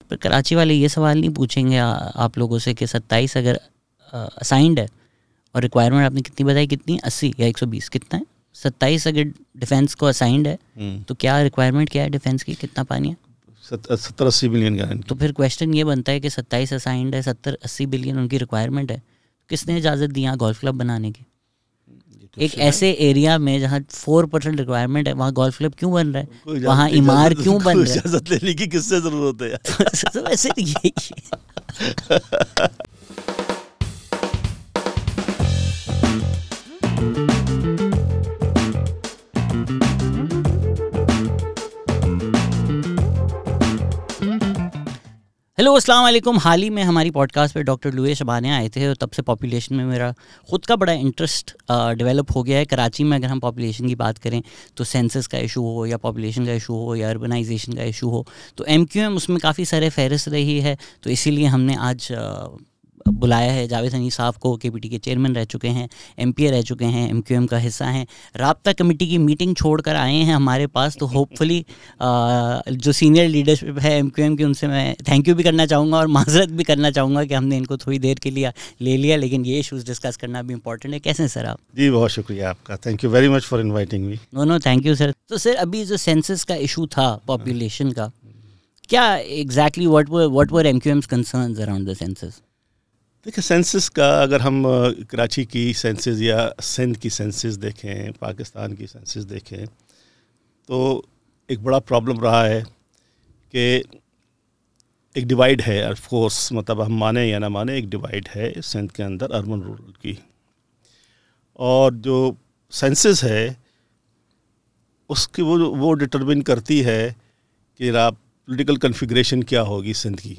پر کراچی والے یہ سوال نہیں پوچھیں گے آپ لوگوں سے کہ 27 اگر اسائنڈ ہے اور ریکوائرمنٹ آپ نے کتنی بتائی، کتنی 80 یا 120 کتنا ہے؟ 27 اگر ڈیفینس کو اسائنڈ ہے تو کیا ریکوائرمنٹ کیا ہے ڈیفینس کی، کتنا پانی ہے؟ 70-80 بلین گارنٹی. تو پھر کویشچن یہ بنتا ہے کہ 27 اسائنڈ ہے، 70-80 بلین ان کی ریکوائرمنٹ ہے، کس نے اجازت دی یہاں گولف کلب بنانے کی؟ ایک ایسے ایریا میں جہاں 4% ریکوائرمنٹ ہے وہاں گولف کلب کیوں بن رہا ہے؟ وہاں عمار کیوں بن رہا ہے؟ اجازت لینے کی کس سے ضرورت ہے؟ ویسے یہی ہیلو السلام علیکم. حال ہی میں ہماری پوڈ کاسٹ پہ ڈاکٹر لوئے شبانیہ آئے تھے اور تب سے پاپولیشن میں میرا خود کا بڑا انٹرسٹ ڈیولپ ہو گیا ہے. کراچی میں اگر ہم پاپولیشن کی بات کریں تو سینسس کا ایشو ہو یا پاپولیشن کا ایشو ہو یا اربنائزیشن کا ایشو ہو تو MQM اس میں کافی سارے فہرست رہی ہے. تو اسی لیے ہم نے آج بلایا ہے جاوید حنیف صاحب کو. KPT کے چیئرمین رہ چکے ہیں، MP رہ چکے ہیں، MQM کا حصہ ہیں، رابطہ کمیٹی کی میٹنگ چھوڑ کر آئے ہیں ہمارے پاس. تو ہوپ فلی جو سینئر لیڈرشپ ہے MQM کی ان سے میں تھینک یو بھی کرنا چاہوں گا اور معذرت بھی کرنا چاہوں گا کہ ہم نے ان کو تھوڑی دیر کے لیے لے لیا، لیکن یہ ایشوز ڈسکس کرنا بھی امپورٹنٹ ہے. کیسے ہیں سر آپ؟ جی بہت شکریہ آپ کا، thank you very much for inviting me. No thank you sir. تو سر ابھی جو سینسس کا ایشو تھا پاپولیشن کا، کیا exactly what were MQM's concerns around the census؟ دیکھیں سینسس کا اگر ہم کراچی کی سینسس یا سندھ کی سینسس دیکھیں، پاکستان کی سینسس دیکھیں تو ایک بڑا پرابلم رہا ہے کہ ایک ڈیوائڈ ہے. آف کورس مطلب ہم مانیں یا نہ مانیں ایک ڈیوائڈ ہے سندھ کے اندر اربن رورل کی. اور جو سینسس ہے اس کی وہ ڈٹرمن کرتی ہے کہ پولیٹیکل کنفیگریشن کیا ہوگی سندھ کی،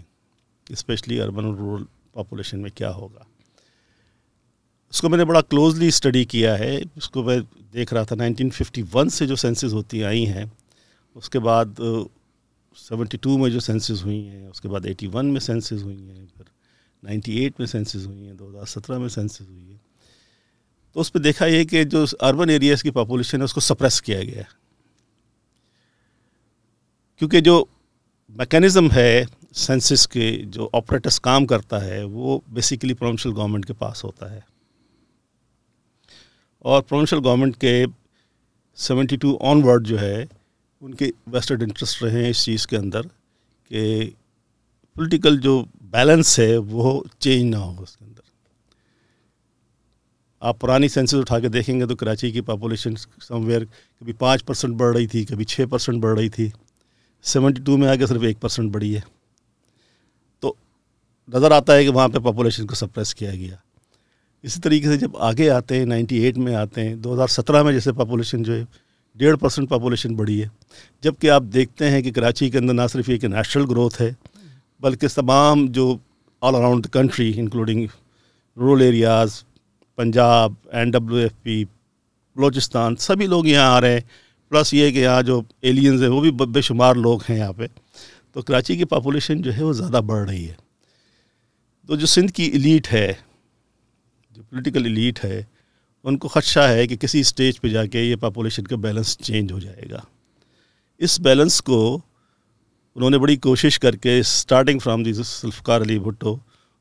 اسپیشلی اربن اور رورل پاپولیشن میں کیا ہوگا. اس کو میں نے بڑا کلوزلی اسٹڈی کیا ہے. اس کو میں دیکھ رہا تھا 1951 سے جو سینسز ہوتی آئی ہیں، اس کے بعد 72 میں جو سینسز ہوئی ہیں، اس کے بعد 81 میں سینسز ہوئی ہیں، پھر 98 میں سینسز ہوئی ہیں، 2017 میں سینسز ہوئی ہیں. تو اس پہ دیکھا یہ کہ جو اربن ایریاز کی پاپولیشن ہے اس کو سپریس کیا گیا ہے، کیونکہ جو میکینزم ہے سینسس کے جو آپریٹس کام کرتا ہے وہ بیسیکلی پروونشل گورنمنٹ کے پاس ہوتا ہے. اور پروونشل گورنمنٹ کے 72 آن ورڈ جو ہے ان کے ویسٹڈ انٹرسٹ رہے ہیں اس چیز کے اندر کہ پولیٹیکل جو بیلنس ہے وہ چینج نہ ہو اس کے اندر. آپ پرانی سینسس اٹھا کے دیکھیں گے تو کراچی کی پاپولیشن سم ویئر کبھی 5% بڑھ رہی تھی، کبھی 6% بڑھ رہی تھی. 72 میں آ کے صرف 1% بڑھی ہے. تو نظر آتا ہے کہ وہاں پہ پاپولیشن کو سپریس کیا گیا. اسی طریقے سے جب آگے آتے ہیں 98 میں آتے ہیں، 2017 میں جیسے پاپولیشن جو ہے 1.5% پاپولیشن بڑھی ہے. جبکہ آپ دیکھتے ہیں کہ کراچی کے اندر نہ صرف یہ کہ نیچرل گروتھ ہے بلکہ تمام جو all around the country including rural areas, Punjab, NWFP، Balochistan, سبھی لوگ یہاں آ رہے ہیں. پلس یہ کہ یہاں جو ایلینز ہیں وہ بھی بے شمار لوگ ہیں یہاں پہ. تو کراچی کی پاپولیشن جو ہے وہ زیادہ بڑھ رہی ہے. تو جو سندھ کی ایلیٹ ہے، جو پولیٹیکل ایلیٹ ہے، ان کو خدشہ ہے کہ کسی سٹیج پہ جا کے یہ پاپولیشن کا بیلنس چینج ہو جائے گا. اس بیلنس کو انہوں نے بڑی کوشش کر کے starting from the Zulfiqar Ali Bhutto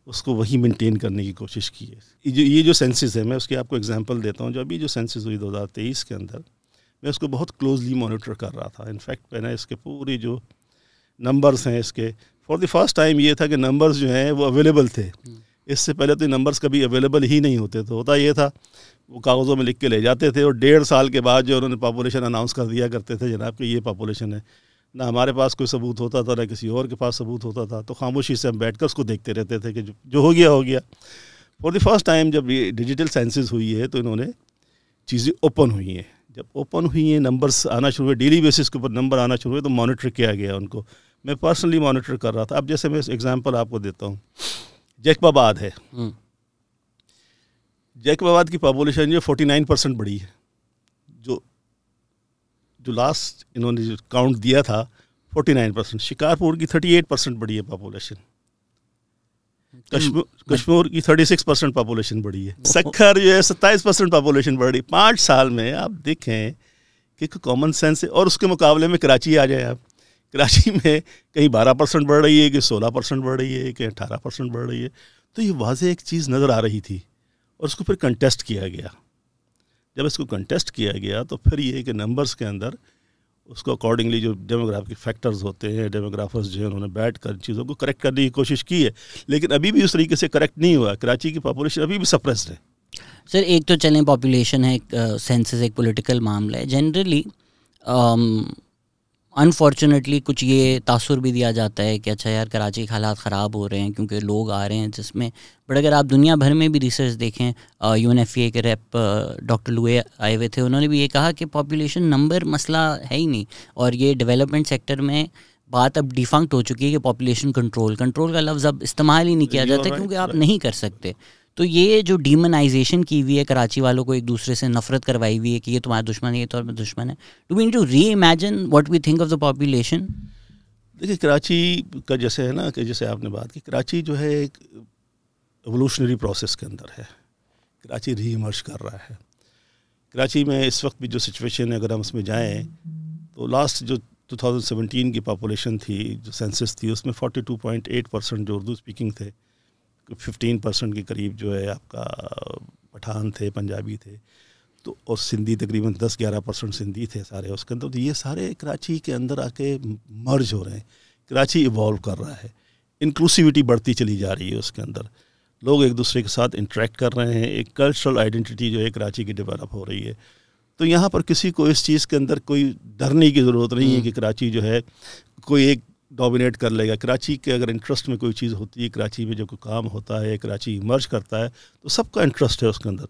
اس کو وہی مینٹین کرنے کی کوشش کی ہے. یہ جو سینسس ہے، میں اس کی آپ کو اگزامپل دیتا ہوں. جو ابھی جو سینسس ہوئی 2023 کے اندر، میں اس کو بہت کلوزلی مانیٹر کر رہا تھا. انفیکٹ میں نے اس کے پوری جو نمبرز ہیں اس کے فار دی فرسٹ ٹائم یہ تھا کہ نمبرز جو ہیں وہ اویلیبل تھے. اس سے پہلے تو نمبرز کبھی اویلیبل ہی نہیں ہوتے تھے. ہوتا یہ تھا وہ کاغذوں میں لکھ کے لے جاتے تھے اور 1.5 سال کے بعد جو انہوں نے پاپولیشن اناؤنس کر دیا کرتے تھے جناب کہ یہ پاپولیشن ہے. نہ ہمارے پاس کوئی ثبوت ہوتا تھا، نہ کسی اور کے پاس ثبوت ہوتا تھا. تو خاموشی سے ہم بیٹھ کر اس کو دیکھتے رہتے تھے کہ جو ہو گیا ہو گیا. فار دی فرسٹ ٹائم جب یہ ڈیجیٹل سینسس ہوئی ہے تو انہوں نے چیزیں اوپن ہوئی ہیں. جب اوپن ہوئی ہیں، نمبرز آنا شروع ہوئے، ڈیلی بیسس کے اوپر نمبر آنا شروع ہوئے تو مانیٹر کیا گیا ان کو. میں پرسنلی مانیٹر کر رہا تھا. اب جیسے میں ایگزامپل آپ کو دیتا ہوں، جیکب آباد ہے. جیکب آباد کی پاپولیشن جو 49% بڑھی ہے. جو لاسٹ انہوں نے جو کاؤنٹ دیا تھا 49%. شکارپور کی 38% بڑھی ہے پاپولیشن. کشمیر کی 36% پاپولیشن بڑھی ہے. سکھر جو ہے 27% پاپولیشن بڑھ رہی. 5 سال میں آپ دیکھیں کہ کامن سینس ہے. اور اس کے مقابلے میں کراچی آ جائے آپ. کراچی میں کہیں 12% بڑھ رہی ہے، کہ 16% بڑھ رہی ہے، کہ 18% بڑھ رہی ہے. تو یہ واضح ایک چیز نظر آ رہی تھی اور اس کو پھر کنٹیسٹ کیا گیا. جب اس کو کنٹیسٹ کیا گیا تو پھر یہ کہ نمبرز کے اندر اس کو اکارڈنگلی جو ڈیموگرافک فیکٹرز ہوتے ہیں، ڈیموگرافرز جو ہیں انہوں نے بیٹھ کر چیزوں کو کریکٹ کرنے کی کوشش کی ہے، لیکن ابھی بھی اس طریقے سے کریکٹ نہیں ہوا. کراچی کی پاپولیشن ابھی بھی سپریسڈ ہے. سر ایک تو چلیں پاپولیشن ہے، ایک سینسس ایک پولیٹیکل معاملہ ہے. جنرلی انفارچونیٹلی کچھ یہ تاثر بھی دیا جاتا ہے کہ اچھا یار کراچی کے حالات خراب ہو رہے ہیں کیونکہ لوگ آ رہے ہیں جس میں. بٹ اگر آپ دنیا بھر میں بھی ریسرچ دیکھیں، یو این ایف اے کے ریپ ڈاکٹر لوئے آئے ہوئے تھے، انہوں نے بھی یہ کہا کہ پاپولیشن نمبر مسئلہ ہے ہی نہیں، اور یہ ڈیولپمنٹ سیکٹر میں بات اب ڈیفنکٹ ہو چکی ہے کہ پاپولیشن کنٹرول کا لفظ اب استعمال ہی نہیں کیا جاتا کیونکہ آپ نہیں کر سکتے. تو یہ جو ڈیمنائزیشن کی ہوئی ہے کراچی والوں کو، ایک دوسرے سے نفرت کروائی ہوئی ہے کہ یہ تمہارا دشمن ہے، یہ تو دشمن ہے. Do we need to reimagine what we think of the population? دیکھیے کراچی کا جیسے ہے نا کہ جیسے آپ نے بات کی، کراچی جو ہے ایک ایوولوشنری پروسیس کے اندر ہے. کراچی ری ایمرج کر رہا ہے. کراچی میں اس وقت بھی جو سچویشن ہے، اگر ہم اس میں جائیں تو لاسٹ جو 2017 کی پاپولیشن تھی، جو سینسس تھی، اس میں 42.8% جو اردو اسپیکنگ تھے، 15% کے قریب جو ہے آپ کا پٹھان تھے، پنجابی تھے، تو اور سندھی تقریباً 10-11% سندھی تھے سارے اس کے اندر. تو یہ سارے کراچی کے اندر آ کے مرج ہو رہے ہیں. کراچی ایوالو کر رہا ہے، انکلوسیوٹی بڑھتی چلی جا رہی ہے. اس کے اندر لوگ ایک دوسرے کے ساتھ انٹریکٹ کر رہے ہیں. ایک کلچرل آئیڈینٹی جو ہے کراچی کی ڈیولپ ہو رہی ہے. تو یہاں پر کسی کو اس چیز کے اندر کوئی ڈرنے کی ضرورت نہیں ہے کہ کراچی جو ہے کوئی ایک ڈومینیٹ کر لے گا. کراچی کے اگر انٹرسٹ میں کوئی چیز ہوتی ہے، کراچی میں جو کوئی کام ہوتا ہے، کراچی ایمرج کرتا ہے تو سب کا انٹرسٹ ہے اس کے اندر.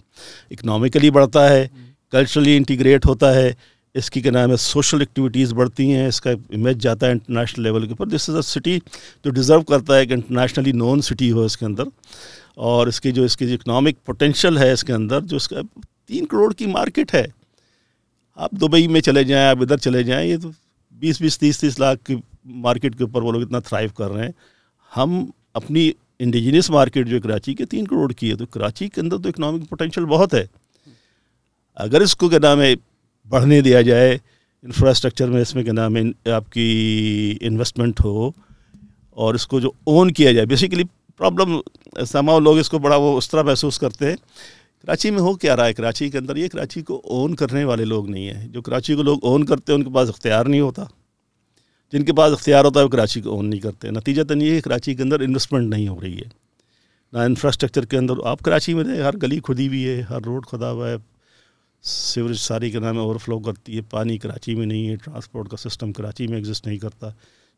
اکنامکلی بڑھتا ہے، کلچرلی انٹیگریٹ ہوتا ہے، اس کی کیا نام ہے سوشل ایکٹیویٹیز بڑھتی ہیں، اس کا امیج جاتا ہے انٹرنیشنل لیول کے اوپر. دس از اے سٹی جو ڈیزرو کرتا ہے کہ انٹرنیشنلی نون سٹی ہو اس کے اندر. اور اس کی جو اکنامک پوٹینشیل ہے اس کے اندر، جو اس کا 3 کروڑ کی مارکیٹ ہے. آپ دبئی میں چلے جائیں، آپ ادھر چلے جائیں، یہ تو 20-30 لاکھ کی مارکیٹ کے اوپر وہ لوگ اتنا تھرائیو کر رہے ہیں. ہم اپنی انڈیجینس مارکیٹ جو کراچی کے 3 کروڑ کی ہے، تو کراچی کے اندر تو اکنامک پوٹینشیل بہت ہے. اگر اس کو کیا نام ہے بڑھنے دیا جائے، انفراسٹرکچر میں اس میں کیا نام ہے آپ کی انویسٹمنٹ ہو، اور اس کو جو اون کیا جائے. بیسیکلی پرابلم سماؤ لوگ اس کو بڑا وہ اس طرح محسوس کرتے ہیں. کراچی میں ہو کیا رہا ہے کراچی کے اندر؟ یہ کراچی کو اون کرنے والے لوگ نہیں ہیں. جو کراچی کو لوگ اون کرتے ہیں ان کے پاس اختیار نہیں ہوتا. جن کے پاس اختیار ہوتا ہے وہ کراچی کو اون نہیں کرتے. نتیجتاً یہ کراچی کے اندر انویسٹمنٹ نہیں ہو رہی ہے، نہ انفراسٹرکچر کے اندر. آپ کراچی میں ہر گلی کھدی ہوئی ہے، ہر روڈ کھدا ہوا ہے، سیوریج ساری کے نام اوور فلو کرتی ہے. پانی کراچی میں نہیں ہے، ٹرانسپورٹ کا سسٹم کراچی میں ایگزسٹ نہیں کرتا،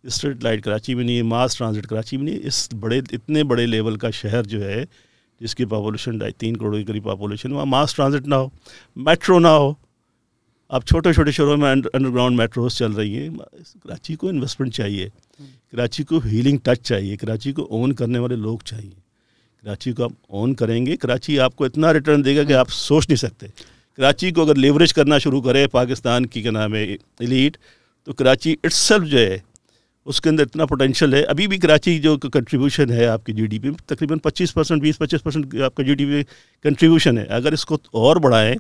اسٹریٹ لائٹ کراچی میں نہیں ہے، ماس ٹرانزٹ کراچی میں نہیں ہے. اس اتنے بڑے لیول کا شہر جو ہے جس کی پاپولیشن 3 کروڑ کے قریب پاپولیشن، وہاں ماس ٹرانزٹ نہ ہو، میٹرو نہ ہو. اب چھوٹے چھوٹے شہروں میں انڈر گراؤنڈ میٹروز چل رہی ہیں. کراچی کو انویسٹمنٹ چاہیے، کراچی کو ہیلنگ ٹچ چاہیے، کراچی کو اون کرنے والے لوگ چاہیے. کراچی کو آپ اون کریں گے، کراچی آپ کو اتنا ریٹرن دے گا کہ آپ سوچ نہیں سکتے. کراچی کو اگر لیوریج کرنا شروع کرے پاکستان کی کیا نام ہے ایلیٹ، تو کراچی اٹ سیلف جو ہے اس کے اندر اتنا پوٹینشیل ہے. ابھی بھی کراچی جو کنٹریبیوشن ہے آپ کی جی ڈی پی میں تقریباً 25%، 20-25% آپ کا جی ڈی پی کنٹریبیوشن ہے. اگر اس کو اور بڑھائیں،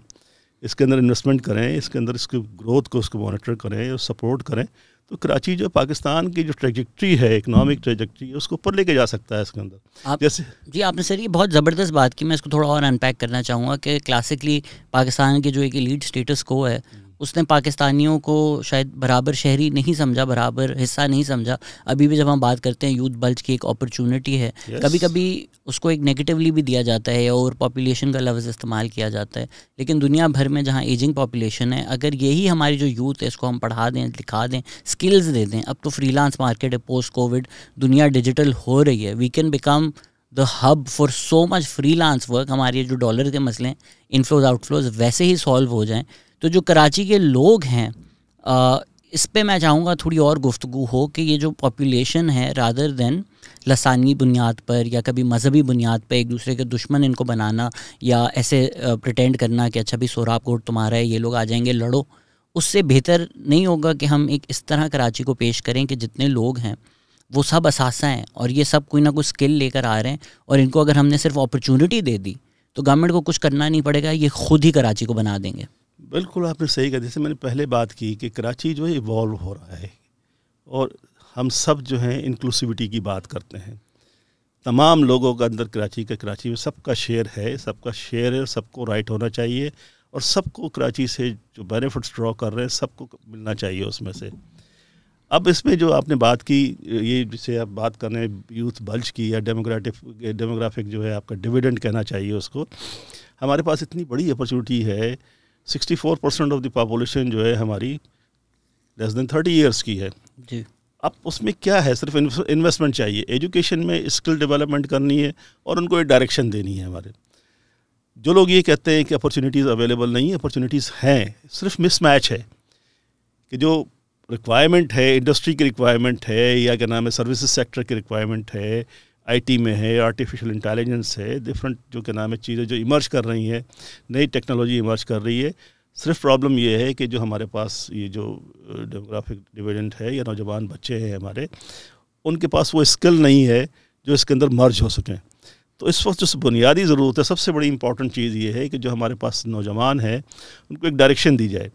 اس کے اندر انویسٹمنٹ کریں، اس کے اندر اس کی گروتھ کو اس کو مانیٹر کریں اور سپورٹ کریں، تو کراچی جو پاکستان کی جو ٹریجیکٹری ہے، اکنامک ٹریجیکٹری، اس کو اوپر لے کے جا سکتا ہے اس کے اندر. جیسے جی آپ نے سر یہ بہت زبردست بات کی. میں اس کو تھوڑا اور انپیک کرنا چاہوں گا کہ کلاسکلی پاکستان کی جو ایک لیڈ اسٹیٹس کو ہے، اس نے پاکستانیوں کو شاید برابر شہری نہیں سمجھا، برابر حصہ نہیں سمجھا. ابھی بھی جب ہم بات کرتے ہیں یوتھ بلج کی ایک اپرچونٹی ہے، کبھی کبھی اس کو ایک نیگیٹیولی بھی دیا جاتا ہے، اور پاپولیشن کا لفظ استعمال کیا جاتا ہے. لیکن دنیا بھر میں جہاں ایجنگ پاپولیشن ہے، اگر یہی ہماری جو یوتھ ہے اس کو ہم پڑھا دیں، لکھا دیں، اسکلز دے دیں. اب تو فری لانس مارکیٹ ہے، پوسٹ کووڈ دنیا ڈیجیٹل ہو رہی ہے. We can become the hub for so much freelance work. ہمارے جو ڈالر کے مسئلے ہیں، انفلوز آؤٹ فلوز ویسے ہی سالو ہو جائیں. تو جو کراچی کے لوگ ہیں، اس پہ میں چاہوں گا تھوڑی اور گفتگو ہو کہ یہ جو پاپولیشن ہے، رادر دین لسانی بنیاد پر یا کبھی مذہبی بنیاد پہ ایک دوسرے کے دشمن ان کو بنانا، یا ایسے پریٹینڈ کرنا کہ اچھا بھی سوراب کوٹ تمہارا ہے، یہ لوگ آ جائیں گے لڑو، اس سے بہتر نہیں ہوگا کہ ہم ایک اس طرح کراچی کو پیش کریں کہ جتنے لوگ ہیں وہ سب اثاثہ ہیں، اور یہ سب کوئی نہ کوئی اسکل لے کر آ رہے ہیں، اور ان کو اگر ہم نے صرف اپرچونٹی دے دی تو گورنمنٹ کو کچھ کرنا نہیں پڑے گا، یہ خود ہی کراچی کو بنا دیں گے. بالکل آپ نے صحیح کہا. جیسے میں نے پہلے بات کی کہ کراچی جو ہے ایوالو ہو رہا ہے، اور ہم سب جو ہیں انکلوسیوٹی کی بات کرتے ہیں. تمام لوگوں کا اندر کراچی میں سب کا شیئر ہے, سب کو رائٹ ہونا چاہیے, اور سب کو کراچی سے جو بینیفٹس ڈرا کر رہے ہیں سب کو ملنا چاہیے اس میں سے. اب اس میں جو آپ نے بات کی, یہ جسے آپ بات کر رہے ہیں یوتھ بلج کی یا ڈیموگرافک جو ہے آپ کا ڈویڈنڈ کہنا چاہیے اس کو, ہمارے پاس اتنی بڑی اپرچونیٹی ہے. 64% آف دی پاپولیشن جو ہے ہماری لیس دین 30 ایئرس کی ہے. جی. اب اس میں کیا ہے, صرف انویسٹمنٹ چاہیے, ایجوکیشن میں اسکل ڈیولپمنٹ کرنی ہے اور ان کو ایک ڈائریکشن دینی ہے. ہمارے جو لوگ یہ کہتے ہیں کہ اپرچونیٹیز اویلیبل نہیں ہیں, اپرچونیٹیز ہیں, صرف مس میچ ہے کہ جو ریکوائرمنٹ ہے انڈسٹری کی ریکوائرمنٹ ہے یا کیا نام ہے سروسز سیکٹر کی ریکوائرمنٹ ہے, آئی ٹی میں ہے, آرٹیفیشیل انٹیلیجنس ہے, ڈفرینٹ جو کیا نام ہے چیزیں جو ایمرج کر رہی ہیں, نئی ٹیکنالوجی ایمرج کر رہی ہے. صرف پرابلم یہ ہے کہ جو ہمارے پاس یہ جو ڈیموگرافک ڈویڈنڈ ہے یا نوجوان بچے ہیں ہمارے, ان کے پاس وہ اسکل نہیں ہے جو اس کے اندر مرج ہو سکیں. تو اس وقت جو بنیادی ضرورت ہے, سب سے بڑی امپورٹنٹ چیز یہ ہے کہ جو ہمارے پاس نوجوان ہیں ان کو ایک ڈائریکشن دی جائے.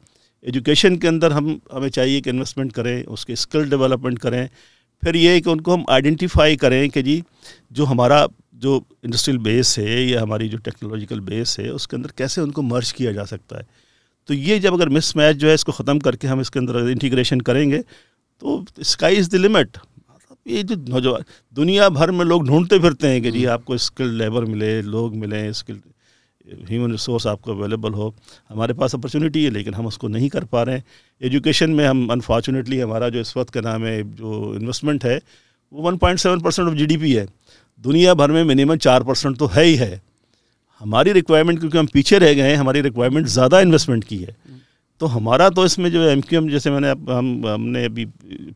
ایجوکیشن کے اندر ہمیں چاہیے کہ انویسٹمنٹ کریں, اس کے اسکل ڈیولپمنٹ کریں. پھر یہ ہے کہ ان کو ہم آئیڈینٹیفائی کریں کہ جی جو ہمارا جو انڈسٹریل بیس ہے یا ہماری جو ٹیکنالوجیکل بیس ہے اس کے اندر کیسے ان کو مرج کیا جا سکتا ہے. تو یہ جب اگر مس میچ جو ہے اس کو ختم کر کے ہم اس کے اندر انٹیگریشن کریں گے تو اسکائی از دی لمٹ. یہ جو نوجوان دنیا بھر میں لوگ ڈھونڈتے پھرتے ہیں کہ جی آپ کو اسکل لیبر ملے, لوگ ملیں, اسکل ہیومن ریسورس آپ کو اویلیبل ہو. ہمارے پاس اپرچونیٹی ہے لیکن ہم اس کو نہیں کر پا رہے ہیں. ایجوکیشن میں ہم انفارچونیٹلی ہمارا جو اس وقت کا نام ہے جو انویسٹمنٹ ہے وہ 1.7% آف GDP ہے. دنیا بھر میں منیمم 4% تو ہے ہی ہے. ہماری ریکوائرمنٹ کیونکہ ہم پیچھے رہ گئے ہیں, ہماری ریکوائرمنٹ زیادہ انویسٹمنٹ کی ہے. تو ہمارا تو اس میں جو MQM جیسے ہم نے ابھی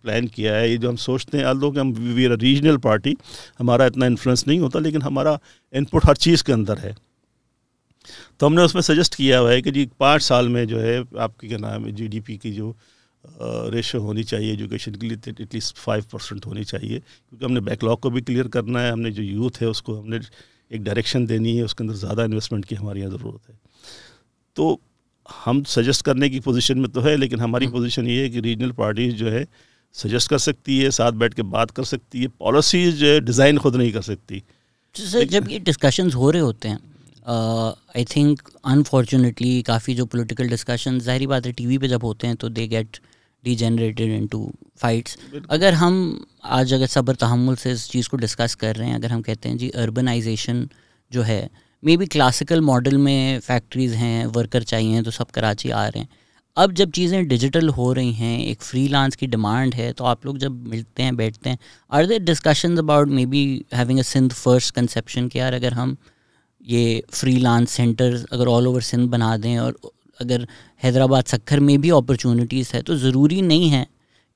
پلان کیا ہے, یہ جو ہم سوچتے ہیں although کہ ہم وی آر ریجنل پارٹی, ہمارا اتنا انفلوئنس نہیں ہوتا لیکن ہمارا ان پٹ ہر چیز کے اندر ہے. تو ہم نے اس میں سجیسٹ کیا ہوا ہے کہ جی 5 سال میں جو ہے آپ کی کیا نام ہے GDP کی جو ریشو ہونی چاہیے ایجوکیشن کے لیے ایٹ لیسٹ 5% ہونی چاہیے, کیونکہ ہم نے بیک لاگ کو بھی کلیئر کرنا ہے. ہم نے جو یوتھ ہے اس کو ہم نے ایک ڈائریکشن دینی ہے, اس کے اندر زیادہ انویسٹمنٹ کی ہماری یہاں ضرورت ہے. تو ہم سجیسٹ کرنے کی پوزیشن میں تو ہے, لیکن ہماری پوزیشن یہ ہے کہ ریجنل پارٹیز جو ہے سجیسٹ کر سکتی ہے, ساتھ بیٹھ کے بات کر سکتی ہے, پالیسیز جو ہے ڈیزائن خود نہیں کر سکتی. جب یہ ڈسکشنز ہو رہے ہوتے ہیں آئی تھنک انفارچونیٹلی کافی جو پولیٹیکل ڈسکشن ظاہری بات ہے ٹی وی پہ جب ہوتے ہیں تو they get degenerated into fights. اگر ہم آج اگر صبر تحمل سے اس چیز کو ڈسکس کر رہے ہیں, اگر ہم کہتے ہیں جی اربنائزیشن جو ہے مے بی کلاسیکل ماڈل میں فیکٹریز ہیں, ورکر چاہیے تو سب کراچی آ رہے ہیں. اب جب چیزیں ڈیجیٹل ہو رہی ہیں, ایک فری لانس کی ڈیمانڈ ہے, تو آپ لوگ جب ملتے ہیں بیٹھتے ہیں, are there discussions about maybe having a Sindh first conception کہ یار اگر ہم یہ فری لانس سینٹرز اگر آل اوور سندھ بنا دیں اور اگر حیدرآباد سکھر میں بھی اپرچونیٹیز ہے, تو ضروری نہیں ہے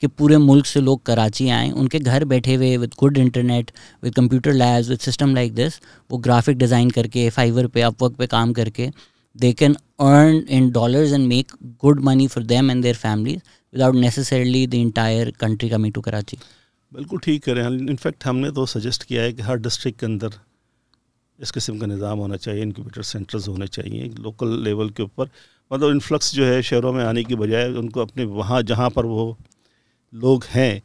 کہ پورے ملک سے لوگ کراچی آئیں, ان کے گھر بیٹھے ہوئے with good internet, with computer labs, with system like this, وہ گرافک ڈیزائن کر کے فائیور پہ اپ ورک پہ کام کر کے they can earn in dollars and make good money for them and their families without necessarily the entire country coming to Karachi. بالکل ٹھیک کر رہے ہیں. انفیکٹ ہم نے تو سجیسٹ کیا ہے کہ ہر ڈسٹرکٹ کے اندر اس قسم کا نظام ہونا چاہیے, انکیوبیٹر سینٹرز ہونے چاہیے لوکل لیول کے اوپر. مطلب انفلکس جو ہے شہروں میں آنے کی بجائے ان کو اپنے وہاں جہاں پر وہ لوگ ہیں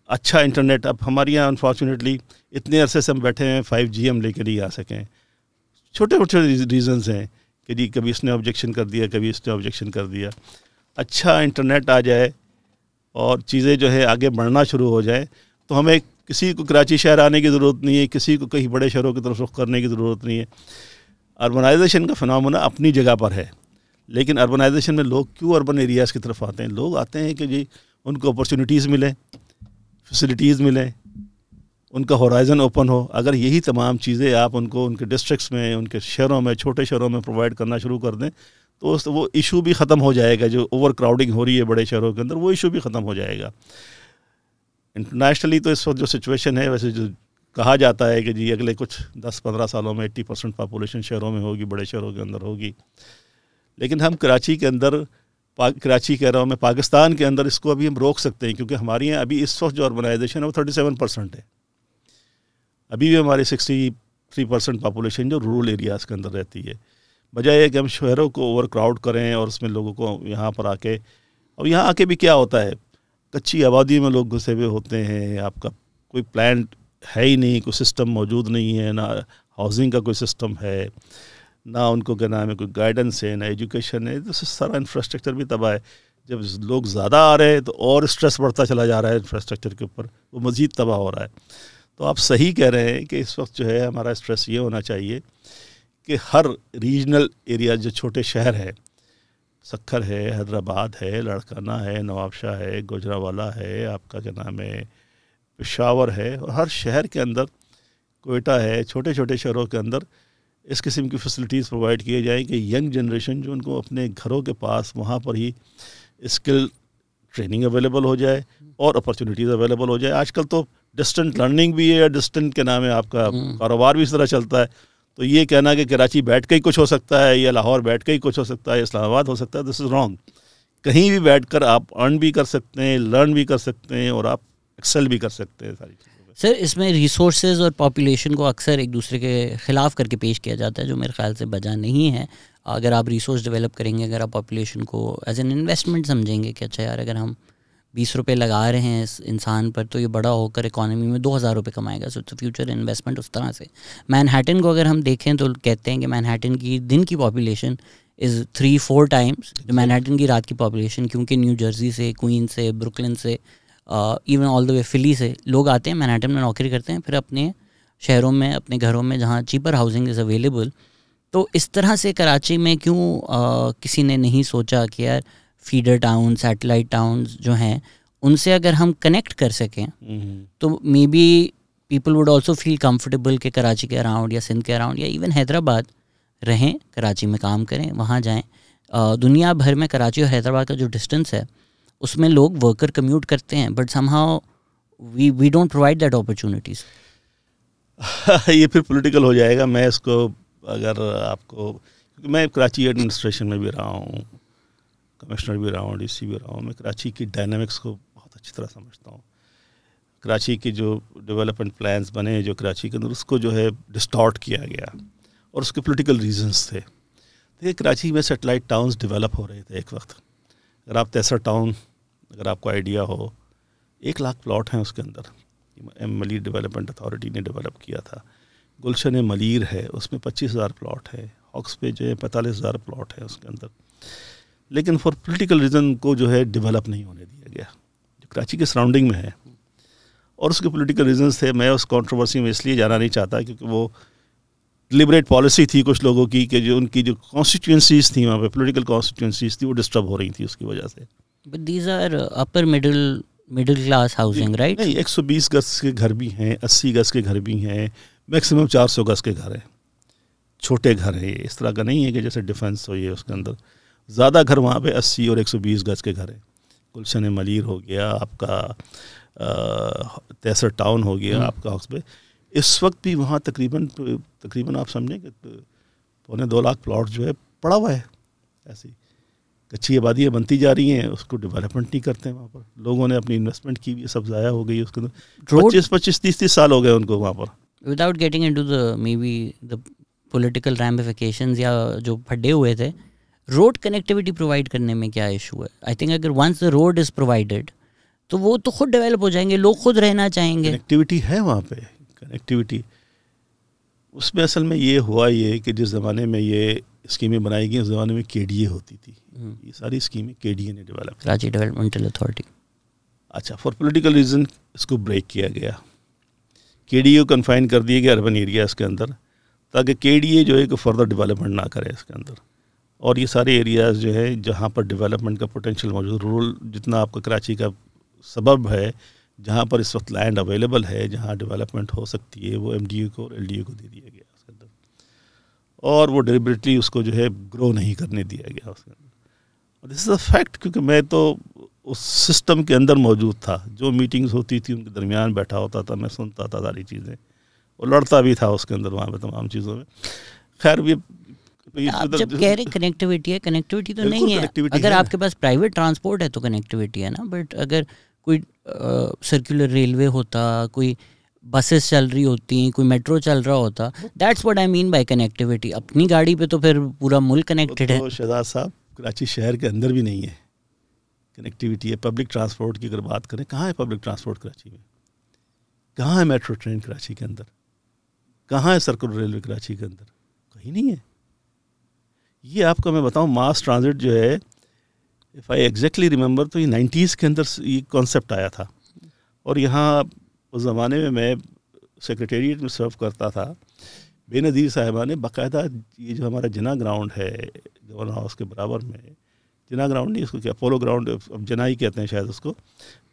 اچھا انٹرنیٹ. اب ہمارے یہاں انفارچونیٹلی اتنے عرصے سے ہم بیٹھے ہیں 5G ہم لے کے نہیں آ سکیں. چھوٹے چھوٹے ریزنز ہیں کہ جی کبھی اس نے آبجیکشن کر دیا, کبھی اس نے آبجیکشن کر دیا. اچھا انٹرنیٹ آ جائے اور چیزیں جو ہے آگے بڑھنا شروع ہو جائے تو ہمیں کسی کو کراچی شہر آنے کی ضرورت نہیں ہے, کسی کو کہیں بڑے شہروں کی طرف رخ کرنے کی ضرورت نہیں ہے. اربنائزیشن کا فنامنا اپنی جگہ پر ہے, لیکن اربنائزیشن میں لوگ کیوں اربن ایریاز کی طرف آتے ہیں؟ لوگ آتے ہیں کہ جی ان کو اپرچونیٹیز ملیں, فیسلٹیز ملیں, ان کا ہورائزن اوپن ہو. اگر یہی تمام چیزیں آپ ان کو ان کے ڈسٹرکٹس میں, ان کے شہروں میں, چھوٹے شہروں میں پرووائڈ کرنا شروع کر دیں تو وہ ایشو بھی ختم ہو جائے گا. جو اوور کراؤڈنگ ہو رہی ہے بڑے شہروں کے اندر, وہ ایشو بھی ختم ہو جائے گا. انٹرنیشنلی تو اس وقت جو سچویشن ہے, ویسے جو کہا جاتا ہے کہ جی اگلے کچھ 10-15 سالوں میں 80% پاپولیشن شہروں میں ہوگی, بڑے شہروں کے اندر ہوگی. لیکن ہم کراچی کے اندر, کراچی کہہ رہا ہوں میں, پاکستان کے اندر اس کو ابھی ہم روک سکتے ہیں, کیونکہ ہمارے یہاں ابھی اس وقت جو اربنائزیشن ہے وہ 37% ہے. ابھی بھی ہماری 63% پاپولیشن جو رورل ایریاز کے اندر رہتی ہے. بجائے کہ ہم شہروں کو اوور کراؤڈ کریں اور اس میں لوگوں کو یہاں پر آ کے, اور یہاں آ کے بھی کیا ہوتا ہے, کچی آبادی میں لوگ گھسے ہوئے ہوتے ہیں, آپ کا کوئی پلان ہے ہی نہیں, کوئی سسٹم موجود نہیں ہے, نہ ہاؤسنگ کا کوئی سسٹم ہے, نہ ان کو کیا نام ہے کوئی گائیڈنس ہے, نہ ایجوکیشن ہے. تو سارا انفراسٹرکچر بھی تباہ ہے. جب لوگ زیادہ آ رہے ہیں تو اور اسٹریس بڑھتا چلا جا رہا ہے انفراسٹرکچر کے اوپر, وہ مزید تباہ ہو رہا ہے. تو آپ صحیح کہہ رہے ہیں کہ اس وقت جو ہے ہمارا اسٹریس یہ ہونا چاہیے کہ ہر ریجنل ایریا جو چھوٹے شہر ہے, سکھر ہے, حیدرآباد ہے, لڑکانہ ہے, نواب شاہ ہے, گوجرانوالا ہے, آپ کا کیا نام ہے پشاور ہے, اور ہر شہر کے اندر کوئٹہ ہے, چھوٹے چھوٹے شہروں کے اندر اس قسم کی فیسلٹیز پرووائڈ کیے جائیں کہ ینگ جنریشن جو ان کو اپنے گھروں کے پاس وہاں پر ہی اسکل ٹریننگ اویلیبل ہو جائے اور اپرچونیٹیز اویلیبل ہو جائے. آج کل تو ڈسٹنٹ لرننگ بھی ہے, یا ڈسٹنٹ کے نام ہے آپ کا کاروبار بھی اس طرح چلتا ہے. تو یہ کہنا کہ کراچی بیٹھ کے ہی کچھ ہو سکتا ہے, یا لاہور بیٹھ کے ہی کچھ ہو سکتا ہے, اسلام آباد ہو سکتا ہے, دس از رانگ. کہیں بھی بیٹھ کر آپ ارن بھی کر سکتے ہیں, لرن بھی کر سکتے ہیں, اور آپ ایکسل بھی کر سکتے ہیں ساری چیزوں میں. سر اس میں ریسورسز اور پاپولیشن کو اکثر ایک دوسرے کے خلاف کر کے پیش کیا جاتا ہے, جو میرے خیال سے بجا نہیں ہے. اگر آپ ریسورس ڈیولپ کریں گے, اگر آپ پاپولیشن کو ایز این انویسٹمنٹ سمجھیں گے کہ اچھا یار اگر ہم 20 روپے لگا رہے ہیں اس انسان پر تو یہ بڑا ہو کر اکانومی میں 2000 روپے کمائے گا, سو اٹس فیوچر انویسٹمنٹ. اس طرح سے مین-ہیٹن کو اگر ہم دیکھیں تو کہتے ہیں کہ مین-ہیٹن کی دن کی پاپولیشن از 3-4 ٹائمس مین-ہیٹن کی رات کی پاپولیشن, کیونکہ نیو جرسی سے, کوئن سے, بروکلن سے, ایون آل دا وے فلی سے لوگ آتے ہیں, مین-ہیٹن میں نوکری کرتے ہیں, پھر اپنے شہروں میں, اپنے گھروں میں جہاں چیپر ہاؤسنگ از اویلیبل. تو اس طرح سے کراچی میں کیوں کسی نے نہیں سوچا کہ یار فیڈر ٹاؤن, سیٹلائٹ ٹاؤنز جو ہیں ان سے اگر ہم کنیکٹ کر سکیں تو maybe people would also feel comfortable کہ کراچی کے اراؤنڈ یا سندھ کے اراؤنڈ یا ایون حیدرآباد رہیں, کراچی میں کام کریں, وہاں جائیں. دنیا بھر میں کراچی اور حیدرآباد کا جو ڈسٹینس ہے اس میں لوگ ورکر کمیوٹ کرتے ہیں, but somehow we don't provide that opportunities. یہ پھر پولیٹیکل ہو جائے گا. میں اس کو اگر آپ کو, کیونکہ میں کراچی ایڈمنسٹریشن میں بھی رہا ہوں, کمشنر بھی رہا ہوں, ڈی سی بھی رہا ہوں, میں کراچی کی ڈائنامکس کو بہت اچھی طرح سمجھتا ہوں. کراچی کے جو ڈیولپمنٹ پلانز بنے جو کراچی کے اندر, اس کو جو ہے ڈسٹارٹ کیا گیا, اور اس کے پولیٹیکل ریزنز تھے. دیکھیے کراچی میں سیٹلائٹ ٹاؤنز ڈیولپ ہو رہے تھے ایک وقت. اگر آپ تیسر ٹاؤن, اگر آپ کو آئیڈیا ہو, 1 لاکھ پلاٹ ہیں اس کے اندر, ایم ملیر ڈیولپمنٹ اتھارٹی نے ڈیولپ کیا تھا. گلشن ملیر ہے, اس میں 25,000 پلاٹ ہے. ہاکس پہ جو ہے 45,000 پلاٹ ہے اس کے اندر. لیکن فار پولیٹیکل ریزن کو جو ہے ڈیولپ نہیں ہونے دیا گیا, جو کراچی کے سراؤنڈنگ میں ہے. اور اس کے پولیٹیکل ریزنز تھے. میں اس کانٹروورسی میں اس لیے جانا نہیں چاہتا کیونکہ وہ ڈیلیبریٹ پالیسی تھی کچھ لوگوں کی, کہ جو ان کی جو کانسٹیٹوئنسیز تھیں وہاں پہ, پولیٹیکل کانسٹیٹوئنسیز تھیں, وہ ڈسٹرب ہو رہی تھیں اس کی وجہ سے. But these are upper middle class housing, right? نہیں, 120 گز کے گھر بھی ہیں, 80 گز کے گھر بھی ہیں, میکسیمم 400 گز کے گھر ہیں, چھوٹے گھر ہیں. اس طرح کا نہیں ہے کہ جیسے ڈیفینس ہو, یہ اس کے اندر زیادہ گھر وہاں پہ 80 اور 120 گز کے گھر ہیں. گلشن ملیر ہو گیا آپ کا, تیسر ٹاؤن ہو گیا آپ کا ہاکس پہ. اس وقت بھی وہاں تقریباً آپ سمجھیں کہ 2.25 لاکھ پلاٹ جو ہے پڑا ہوا ہے. ایسی کچی آبادیاں بنتی جا رہی ہیں, اس کو ڈیولپمنٹ نہیں کرتے ہیں وہاں پر. لوگوں نے اپنی انویسٹمنٹ کی بھی, سب ضائع ہو گئی اس کے اندر. 25-30 سال ہو گئے ان کو وہاں پر. Without getting into the maybe the political ramifications یا جو پھڈے ہوئے تھے, روڈ کنیکٹیوٹی پرووائڈ کرنے میں کیا ایشو ہے؟ آئی تھنک اگر once the road is provided تو وہ تو خود ڈیولپ ہو جائیں گے, لوگ خود رہنا چاہیں گے. کنیکٹیوٹی ہے وہاں پہ, کنیکٹیوٹی. اس میں اصل میں یہ ہوا یہ کہ جس زمانے میں یہ اسکیمیں بنائی گئی اس زمانے میں کے ڈی اے ہوتی تھی. یہ ساری اسکیمیں کے ڈی اے نے ڈیولپ, کراچی ڈیولپمنٹل اتھارٹی. اچھا, فار پولیٹیکل ریزن اس کو بریک کیا گیا. کے ڈی اے کو کنفائن کر دیا گیا اربن ایریاز کے اندر, تاکہ کے ڈی اے جو ہے کہ فردر ڈیولپمنٹ نہ کرے اس کے اندر. اور یہ سارے ایریاز جو ہے جہاں پر ڈیولپمنٹ کا پوٹینشیل موجود, رورل جتنا آپ کا کراچی کا سبب ہے, جہاں پر اس وقت لینڈ اویلیبل ہے, جہاں ڈیولپمنٹ ہو سکتی ہے, وہ ایم ڈی اے کو اور ایل ڈی اے کو دے دیا گیا اس کے اندر. اور وہ ڈیلیبریٹلی اس کو جو ہے گرو نہیں کرنے دیا گیا اس کے اندر. دس از اے فیکٹ, کیونکہ میں تو اس سسٹم کے اندر موجود تھا. جو میٹنگز ہوتی تھی ان کے درمیان بیٹھا ہوتا تھا, میں سنتا تھا ساری چیزیں, اور لڑتا بھی تھا اس کے اندر وہاں پہ تمام چیزوں میں. خیر, آپ جب کہہ رہے کنیکٹیوٹی ہے, کنیکٹیوٹی تو نہیں ہے. اگر آپ کے پاس پرائیویٹ ٹرانسپورٹ ہے تو کنیکٹیوٹی ہے نا, بٹ اگر کوئی سرکولر ریلوے ہوتا, کوئی بسز چل رہی ہوتی, کوئی میٹرو چل رہا ہوتا, that's what I mean by connectivity. اپنی گاڑی پہ تو پھر پورا ملک کنیکٹڈ ہے. شہزاد صاحب, کراچی شہر کے اندر بھی نہیں ہے, کنیکٹیویٹی ہے. پبلک ٹرانسپورٹ کی اگر بات کریں, کہاں ہے پبلک ٹرانسپورٹ کراچی میں؟ کہاں ہے میٹرو ٹرین کراچی کے اندر؟ کہاں ہے سرکل ریلوے کراچی کے اندر؟ کہیں نہیں ہے. یہ آپ کو میں بتاؤں, ماس ٹرانزٹ جو ہے, اف آئی ایگزیکٹلی ریممبر, تو یہ 90s کے اندر یہ کانسیپٹ آیا تھا. اور یہاں اس زمانے میں سیکریٹریٹ میں سرو کرتا تھا. بے نظیر صاحبہ نے باقاعدہ یہ جو ہمارا جنا گراؤنڈ ہے گورنر ہاؤس کے برابر میں, جنا گراؤنڈ نہیں, اس کو کیا پولو گراؤنڈ, اب جنا ہی کہتے ہیں شاید اس کو,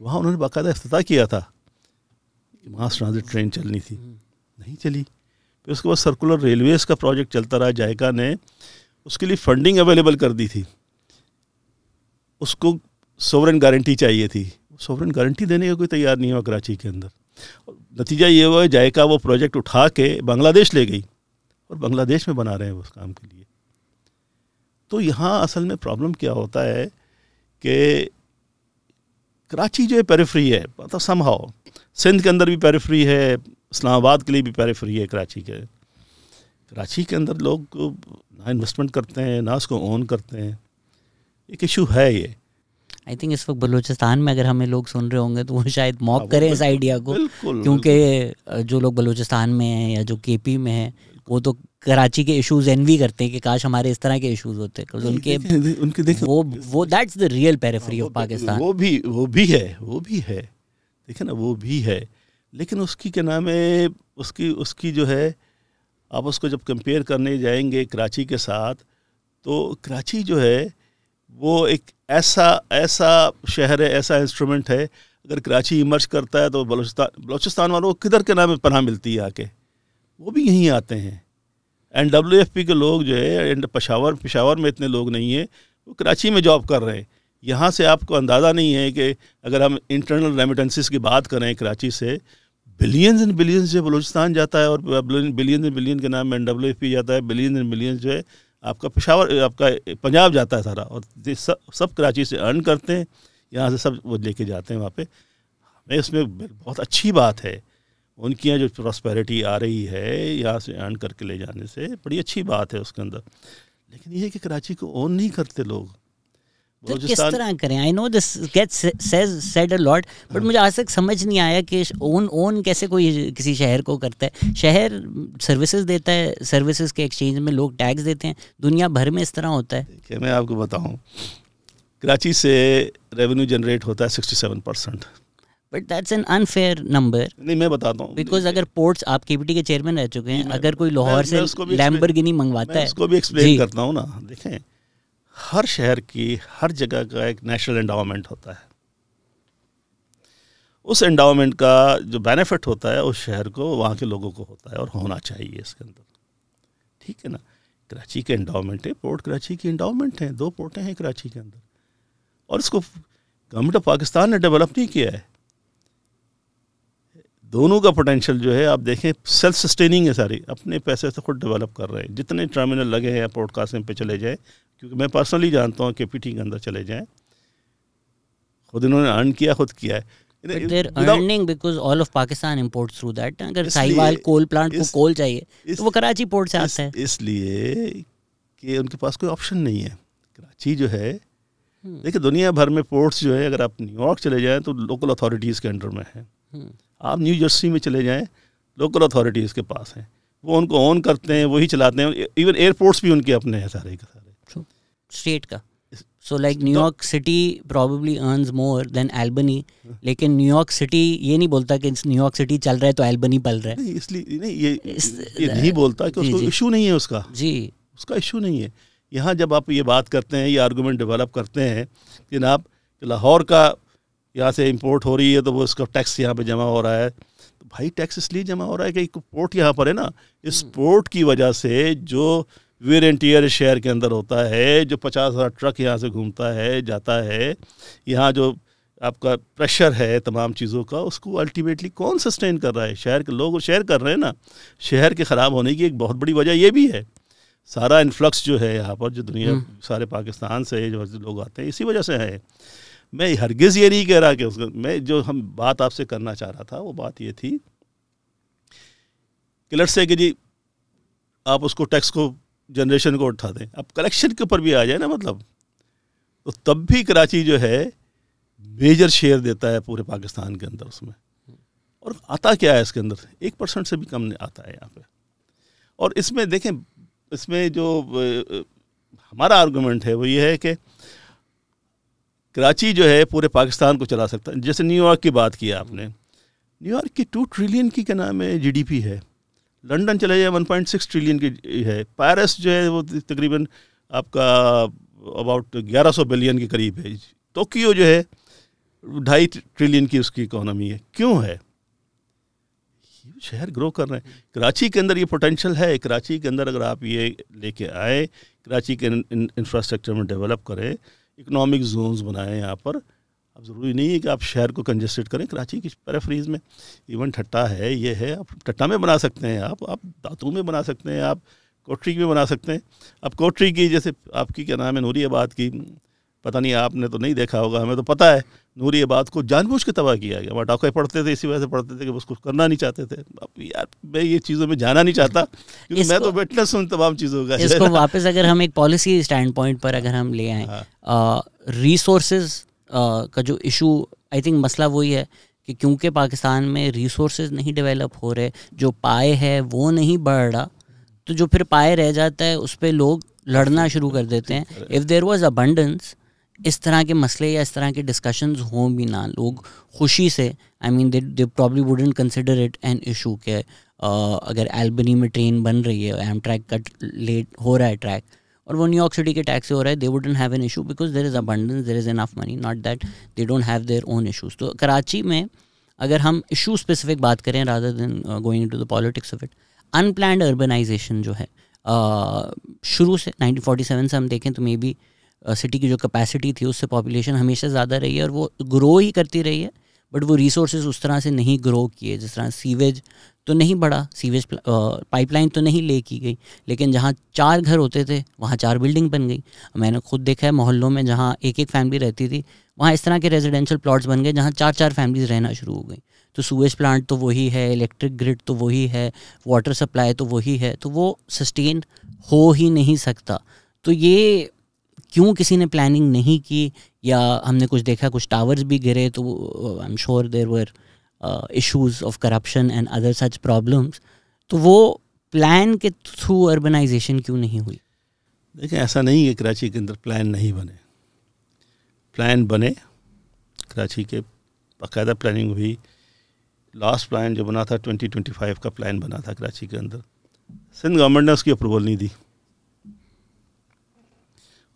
وہاں انہوں نے باقاعدہ افتتاح کیا تھا کہ ماس ٹرانزٹ ٹرین چلنی تھی, نہیں چلی. پھر اس کے بعد سرکولر ریلویز کا پروجیکٹ چلتا رہا. جائکا نے اس کے لیے فنڈنگ اویلیبل کر دی تھی. اس کو سوورن گارنٹی چاہیے تھی, سوورن گارنٹی دینے کا کوئی تیار نہیں ہوا کراچی کے اندر. نتیجہ یہ ہوا جائکا وہ پروجیکٹ اٹھا کے بنگلہ دیش لے گئی, اور بنگلہ دیش میں بنا رہے ہیں اس کام کے لیے. تو یہاں اصل میں پرابلم کیا ہوتا ہے کہ کراچی جو ہے پیریفری ہے, مطلب سم ہاؤ سندھ کے اندر بھی پیریفری ہے, اسلام آباد کے لیے بھی پیریفری ہے کراچی کے. کراچی کے اندر لوگ نہ انویسٹمنٹ کرتے ہیں, نہ اس کو اون کرتے ہیں. ایک ایشو ہے یہ. آئی تھنک اس وقت بلوچستان میں اگر ہمیں لوگ سن رہے ہوں گے تو وہ شاید موب کریں اس آئیڈیا کو, کیونکہ جو لوگ بلوچستان میں ہیں یا جو کے پی میں ہیں وہ تو کراچی کے ایشوز انوی کرتے ہیں کہ کاش ہمارے اس طرح کے ایشوز ہوتے, ان کے وہ that's the real periphery of Pakistan. وہ بھی ہے دیکھیں نا, وہ بھی ہے. لیکن اس کی کیا نام ہے, اس کی جو ہے, آپ اس کو جب کمپیئر کرنے جائیں گے کراچی کے ساتھ, تو کراچی جو ہے وہ ایک ایسا شہر ہے, ایسا انسٹرومنٹ ہے. اگر کراچی ایمرج کرتا ہے تو بلوچستان والوں کو کدھر کے نام پناہ ملتی ہے, آ کے وہ بھی یہیں آتے ہیں. NWFP کے لوگ جو ہے پشاور میں اتنے لوگ نہیں ہیں, وہ کراچی میں جاب کر رہے ہیں. یہاں سے آپ کو اندازہ نہیں ہے کہ اگر ہم انٹرنل ریمیٹنسز کی بات کریں کراچی سے, بلینز اینڈ بلینز جو بلوچستان جاتا ہے, اور بلینز اینڈ بلین کے نام NWFP جاتا ہے, بلینز اینڈ بلینز جو ہے آپ کا آپ کا پنجاب جاتا ہے سارا, اور سب کراچی سے ارن کرتے ہیں, یہاں سے سب وہ لے کے جاتے ہیں وہاں پہ. ہمیں اس میں بہت اچھی بات ہے, ان کی یہاں جو پراسپیرٹی آ رہی ہے یہاں سے ارن کر کے لے جانے سے بڑی اچھی بات ہے اس کے اندر. لیکن یہ ہے کہ کراچی کو اون نہیں کرتے لوگ. کس طرح کریں؟ I know this gets said a lot, but مجھے آج تک سمجھ نہیں آیا کہ اون کیسے کوئی کسی شہر کو کرتا ہے. شہر سروسز دیتا ہے, سروسز کے ایکسچینج میں لوگ ٹیکس دیتے ہیں. دنیا بھر میں اس طرح ہوتا ہے. دیکھیے میں آپ کو بتاؤں, کراچی سے ریونیو جنریٹ ہوتا ہے 67%. But that's an unfair number. نہیں میں بتاتا ہوں, بیکاز اگر پورٹس, آپ KPT کے چیئرمین رہ چکے ہیں, اگر کوئی لاہور سے لیمبرگینی منگواتا ہے, اس کو بھی ایکسپلین کرتا ہوں نا. دیکھیں ہر شہر کی ہر جگہ کا ایک نیشنل انڈاؤمنٹ ہوتا ہے. اس انڈاؤمنٹ کا جو بینیفٹ ہوتا ہے اس شہر کو, وہاں کے لوگوں کو ہوتا ہے, اور ہونا چاہیے اس کے اندر. ٹھیک ہے نا. کراچی کے انڈاؤمنٹ ہے, پورٹ کراچی کی انڈاؤمنٹ ہیں, 2 پورٹیں ہیں کراچی کے اندر, اور اس کو گورنمنٹ آف پاکستان نے ڈیولپ نہیں کیا ہے. دونوں کا پوٹینشیل جو ہے آپ دیکھیں سیلف سسٹیننگ ہے, ساری اپنے پیسے سے خود ڈیولپ کر رہے ہیں. جتنے ٹرمینل لگے ہیں پورٹ قاسم پہ چلے جائیں, کیونکہ میں پرسنلی جانتا ہوں KPT کے اندر چلے جائیں, خود انہوں نے ارن کیا, خود کیا ہے. But they're earning because all of Pakistan imports through that. اگر ساہیوال کول پلانٹ کو کول چاہیے تو وہ کراچی پورٹ سے آتا ہے. اس لیے کہ ان کے پاس کوئی آپشن نہیں ہے. کراچی جو ہے, دیکھیں دنیا بھر میں پورٹس جو ہے, اگر آپ نیو یارک چلے جائیں تو لوکل اتھارٹیز کے انڈر میں ہیں. آپ نیو جرسی میں چلے جائیں, لوکل اتھارٹیز کے پاس ہیں, وہ ان کو اون کرتے ہیں, وہی چلاتے ہیں. ایون ایئرپورٹس بھی ان کے اپنے ہیں سارے کے سارے اسٹیٹ کا. So like New York City probably earns more than Albany, لیکن نیو یارک سٹی یہ نہیں بولتا کہ نیو یارک سٹی چل رہا ہے تو البنی پل رہا ہے. اس لیے نہیں, یہ نہیں بولتا کہ اس کو ایشو نہیں ہے, اس کا جی اس کا ایشو نہیں ہے. یہاں جب آپ یہ بات کرتے ہیں, یہ آرگومنٹ ڈیولپ کرتے ہیں کہ جناب لاہور کا یہاں سے امپورٹ ہو رہی ہے تو وہ اس کا ٹیکس یہاں پہ جمع ہو رہا ہے, تو بھائی ٹیکس اس لیے جمع ہو رہا ہے کہ ایک پورٹ یہاں پر ہے نا, اس پورٹ کی وجہ سے جو ویئر اینڈ ٹیئر شہر کے اندر ہوتا ہے, جو 50,000 ٹرک یہاں سے گھومتا ہے جاتا ہے, یہاں جو آپ کا پریشر ہے تمام چیزوں کا, اس کو الٹیمیٹلی کون سسٹین کر رہا ہے؟ شہر کے لوگ شیئر کر رہے ہیں نا. شہر کے خراب ہونے کی ایک بہت بڑی وجہ یہ بھی ہے. سارا انفلکس جو ہے یہاں پر, جو دنیا سارے پاکستان سے جو لوگ آتے ہیں, اسی وجہ سے ہے. میں ہرگز یہ نہیں کہہ رہا کہ میں جو ہم بات آپ سے کرنا چاہ رہا تھا وہ بات یہ تھی کہ لیٹس سے کہ جی آپ اس کو ٹیکس کو جنریشن کو اٹھا دیں, اب کلیکشن کے اوپر بھی آ جائے نا, مطلب تو تب بھی کراچی جو ہے میجر شیئر دیتا ہے پورے پاکستان کے اندر اس میں. اور آتا کیا ہے اس کے اندر 1% سے بھی کم نہیں آتا ہے یہاں پہ. اور اس میں دیکھیں اس میں جو ہمارا آرگومنٹ ہے وہ یہ ہے کہ کراچی جو ہے پورے پاکستان کو چلا سکتا ہے. جیسے نیو یارک کی بات کی آپ نے, نیو یارک کی 2 ٹریلین کی کیا نام ہے جی ڈی پی ہے, لنڈن چلے جائے 1.6 ٹریلین کی ہے, پیرس جو ہے وہ تقریباً آپ کا اباؤٹ 1100 بلین کے قریب ہے, ٹوکیو جو ہے 2.5 ٹریلین کی اس کی اکانومی ہے. کیوں ہے؟ شہر گرو کر رہے ہیں. کراچی کے اندر یہ پوٹینشیل ہے. کراچی کے اندر اگر آپ یہ لے کے آئے, کراچی کے انفراسٹرکچر میں ڈیولپ کریں, اکنامک زونز بنائیں یہاں پر. اب ضروری نہیں ہے کہ آپ شہر کو کنجسٹڈ کریں. کراچی کی پیریفریز میں ایون ٹھٹا ہے, یہ ہے, آپ ٹھٹا میں بنا سکتے ہیں, آپ داتو میں بنا سکتے ہیں, آپ کوٹری میں بنا سکتے ہیں. اب کوٹری کی جیسے آپ کی کیا نام ہے نوری آباد کی, پتہ نہیں آپ نے تو نہیں دیکھا ہوگا, ہمیں تو پتہ ہے نوری آباد کو جان بوجھ کے تباہ کیا گیا. ٹاکے پڑھتے تھے اسی وجہ سے پڑھتے تھے کہ اس کو کرنا نہیں چاہتے تھے. اب یار میں یہ چیزوں میں جانا نہیں چاہتا کیونکہ میں تو وٹنس ہوں تمام چیزوں کا. اس کو واپس اگر ہم ایک پالیسی اسٹینڈ پوائنٹ پر اگر ہم لے آئیں, ریسورسز کا جو ایشو آئی تھنک مسئلہ وہی ہے کہ کیونکہ پاکستان میں ریسورسز نہیں ڈیولپ ہو رہے, جو پائے ہے وہ نہیں بڑھ رہا, تو جو پھر پائے رہ جاتا ہے اس پہ لوگ لڑنا شروع کر دیتے ہیں. اف دیر واز ابنڈنس, اس طرح کے مسئلے یا اس طرح کے ڈسکشنز ہوں بھی نہ, لوگ خوشی سے I mean they probably wouldn't consider it an issue کہ اگر البنی میں ٹرین بن رہی ہے, ایم ٹریک کا لیٹ ہو رہا ہے ٹریک, اور وہ نیو یارک سٹی کے ٹیکس سے ہو رہا ہے, they wouldn't have an issue because there is abundance, there is enough money, not that they don't have their own issues. تو کراچی میں اگر ہم ایشو اسپیسیفک بات کریں rather than going to the politics of it, unplanned urbanisation جو ہے شروع سے 1947 سے ہم دیکھیں تو مے بی سٹی کی جو کیپیسٹی تھی اس سے پاپولیشن ہمیشہ زیادہ رہی ہے اور وہ گرو ہی کرتی رہی ہے, بٹ وہ ریسورسز اس طرح سے نہیں گرو کیے. جس طرح سیویج تو نہیں بڑھا, سیویج پائپ لائن تو نہیں لے کی گئی, لیکن جہاں 4 گھر ہوتے تھے وہاں 4 بلڈنگ بن گئی. میں نے خود دیکھا ہے محلوں میں جہاں ایک فیملی رہتی تھی وہاں اس طرح کے ریزیڈینشیل پلاٹس بن گئے جہاں 4 فیملیز رہنا شروع ہو گئیں. تو سویج پلانٹ تو وہی ہے, الیکٹرک گرڈ تو وہی ہے, واٹر سپلائی تو وہی ہے, تو وہ سسٹین ہو ہی نہیں سکتا. تو یہ کیوں کسی نے پلاننگ نہیں کی, یا ہم نے کچھ دیکھا کچھ ٹاورز بھی گرے, تو I am sure there were issues of corruption and other such problems. تو وہ پلان کے تھرو اربنائزیشن کیوں نہیں ہوئی؟ دیکھیں ایسا نہیں ہے کراچی کے اندر پلان نہیں بنے, پلان بنے. کراچی کے باقاعدہ پلاننگ ہوئی. لاسٹ پلان جو بنا تھا 2025 کا پلان بنا تھا کراچی کے اندر, سندھ گورنمنٹ نے اس کی اپروول نہیں دی.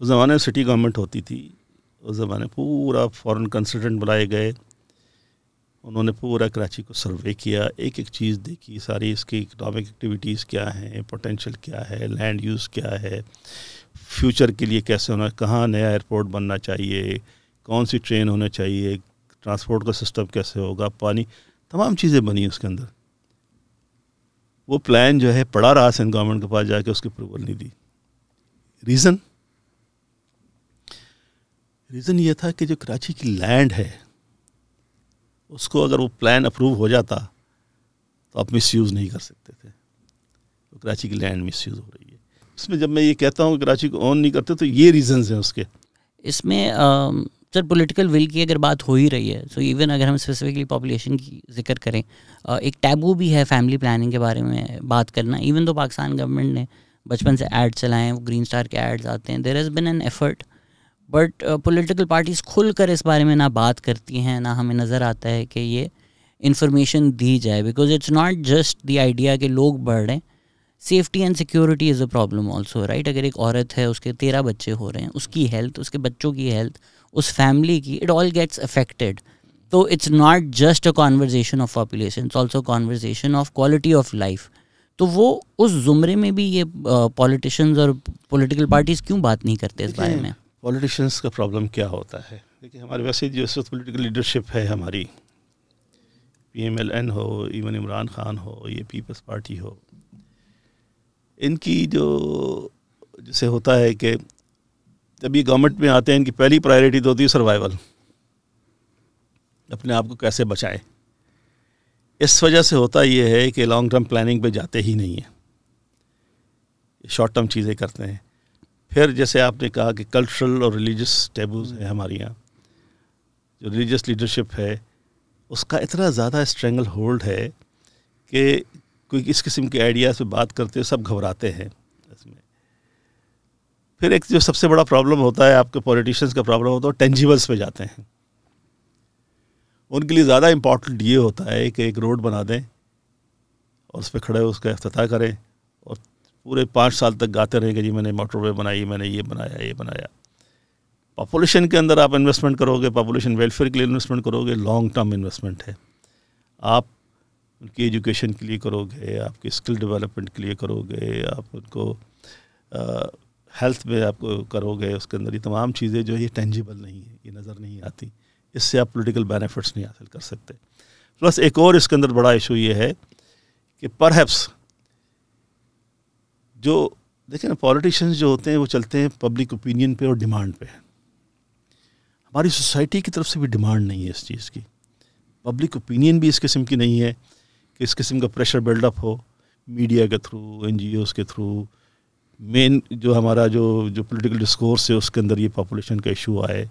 اس زمانے میں سٹی گورنمنٹ ہوتی تھی, اس زمانے پورا فورن کنسلٹنٹ بلائے گئے, انہوں نے پورا کراچی کو سروے کیا, ایک ایک چیز دیکھی, ساری اس کی اکنامک ایکٹیویٹیز کیا ہیں, پوٹینشیل کیا ہے, لینڈ یوز کیا ہے, فیوچر کے لیے کیسے ہونا, کہاں نیا ایئرپورٹ بننا چاہیے, کون سی ٹرین ہونا چاہیے, ٹرانسپورٹ کا سسٹم کیسے ہوگا, پانی, تمام چیزیں بنی اس کے اندر. وہ پلان جو ہے پڑا رہا سندھ گورنمنٹ کے پاس جا کے, اس کی اپروول نہیں دی. ریزن یہ تھا کہ جو کراچی کی لینڈ ہے اس کو اگر وہ پلان اپروو ہو جاتا تو آپ مس یوز نہیں کر سکتے تھے. تو کراچی کی لینڈ مس یوز ہو رہی ہے. اس میں جب میں یہ کہتا ہوں کراچی کو اون نہیں کرتے تو یہ ریزنز ہیں اس کے. اس میں سر پولیٹیکل ول کی اگر بات ہو ہی رہی ہے, سو ایون اگر ہم اسپیسیفکلی پاپولیشن کی ذکر کریں, ایک ٹیبو بھی ہے فیملی پلاننگ کے بارے میں بات کرنا. ایون تو پاکستان گورنمنٹ نے بچپن سے ایڈ چلائے ہیں, وہ گرین اسٹار کے ایڈز آتے ہیں, there has been an effort, but political parties کھل کر اس بارے میں نہ بات کرتی ہیں, نہ ہمیں نظر آتا ہے کہ یہ انفارمیشن دی جائے. Because it's not just the idea کہ لوگ بڑھ رہے ہیں, safety and security is a problem also, right. اگر ایک عورت ہے, اس کے 13 بچے ہو رہے ہیں, اس کی ہیلتھ, اس کے بچوں کی ہیلتھ, اس فیملی کی, اٹ آل گیٹس افیکٹڈ. تو it's not just a conversation of population, it's also conversation of quality of life. تو وہ اس زمرے میں بھی یہ پولیٹیشینز اور پولیٹیکل پارٹیز کیوں بات نہیں کرتے اس بارے میں؟ پولیٹیشینس کا پرابلم کیا ہوتا ہے؟ دیکھیے ہمارے ویسے جو اس وقت پولیٹیکل لیڈرشپ ہے ہماری, PMLN ہو, ایون عمران خان ہو, یہ پیپلز پارٹی ہو, ان کی جو جیسے ہوتا ہے کہ جب یہ گورنمنٹ میں آتے ہیں ان کی پہلی پرائیورٹی تو ہوتی ہے سروائیول, اپنے آپ کو کیسے بچائیں. اس وجہ سے ہوتا یہ ہے کہ لانگ ٹرم پلاننگ پہ جاتے ہی نہیں ہیں, شارٹ ٹرم چیزیں کرتے ہیں. پھر جیسے آپ نے کہا کہ کلچرل اور ریلیجس ٹیبوز ہیں ہمارے یہاں, جو ریلیجیس لیڈرشپ ہے اس کا اتنا زیادہ اسٹرینگل ہولڈ ہے کہ کوئی اس قسم کے آئیڈیاز پہ بات کرتے ہوئے سب گھبراتے ہیں اس میں. پھر ایک جو سب سے بڑا پرابلم ہوتا ہے آپ کے پولیٹیشینس کا پرابلم ہوتا ہے ٹینجیبلس پہ جاتے ہیں. ان کے لیے زیادہ امپورٹنٹ یہ ہوتا ہے کہ ایک روڈ بنا دیں اور اس پہ کھڑے اس کا افتتاح کریں اور پورے 5 سال تک گاتے رہیں کہ جی میں نے موٹر وے بنائی, میں نے یہ بنایا. پاپولیشن کے اندر آپ انویسٹمنٹ کرو گے, پاپولیشن ویلفیئر کے لیے انویسٹمنٹ کرو گے, لانگ ٹرم انویسٹمنٹ ہے. آپ ان کی ایجوکیشن کے لیے کرو گے, آپ کی اسکل ڈیولپمنٹ کے لیے کرو گے, آپ ان کو ہیلتھ میں آپ کو کرو گے, اس کے اندر یہ تمام چیزیں جو ہے یہ ٹینجیبل نہیں ہیں, یہ نظر نہیں آتی. اس سے آپ پولیٹیکل بینیفٹس نہیں حاصل کر سکتے. پلس ایک اور اس کے اندر بڑا ایشو یہ ہے کہ پرہیپس جو دیکھیں نا پولیٹیشینز جو ہوتے ہیں وہ چلتے ہیں پبلک اوپینین پہ اور ڈیمانڈ پہ. ہماری سوسائٹی کی طرف سے بھی ڈیمانڈ نہیں ہے اس چیز کی, پبلک اوپینین بھی اس قسم کی نہیں ہے کہ اس قسم کا پریشر بلڈ اپ ہو میڈیا کے تھرو, این جی اوز کے تھرو, مین جو ہمارا جو پولیٹیکل ڈسکورس ہے اس کے اندر یہ پاپولیشن کا ایشو آئے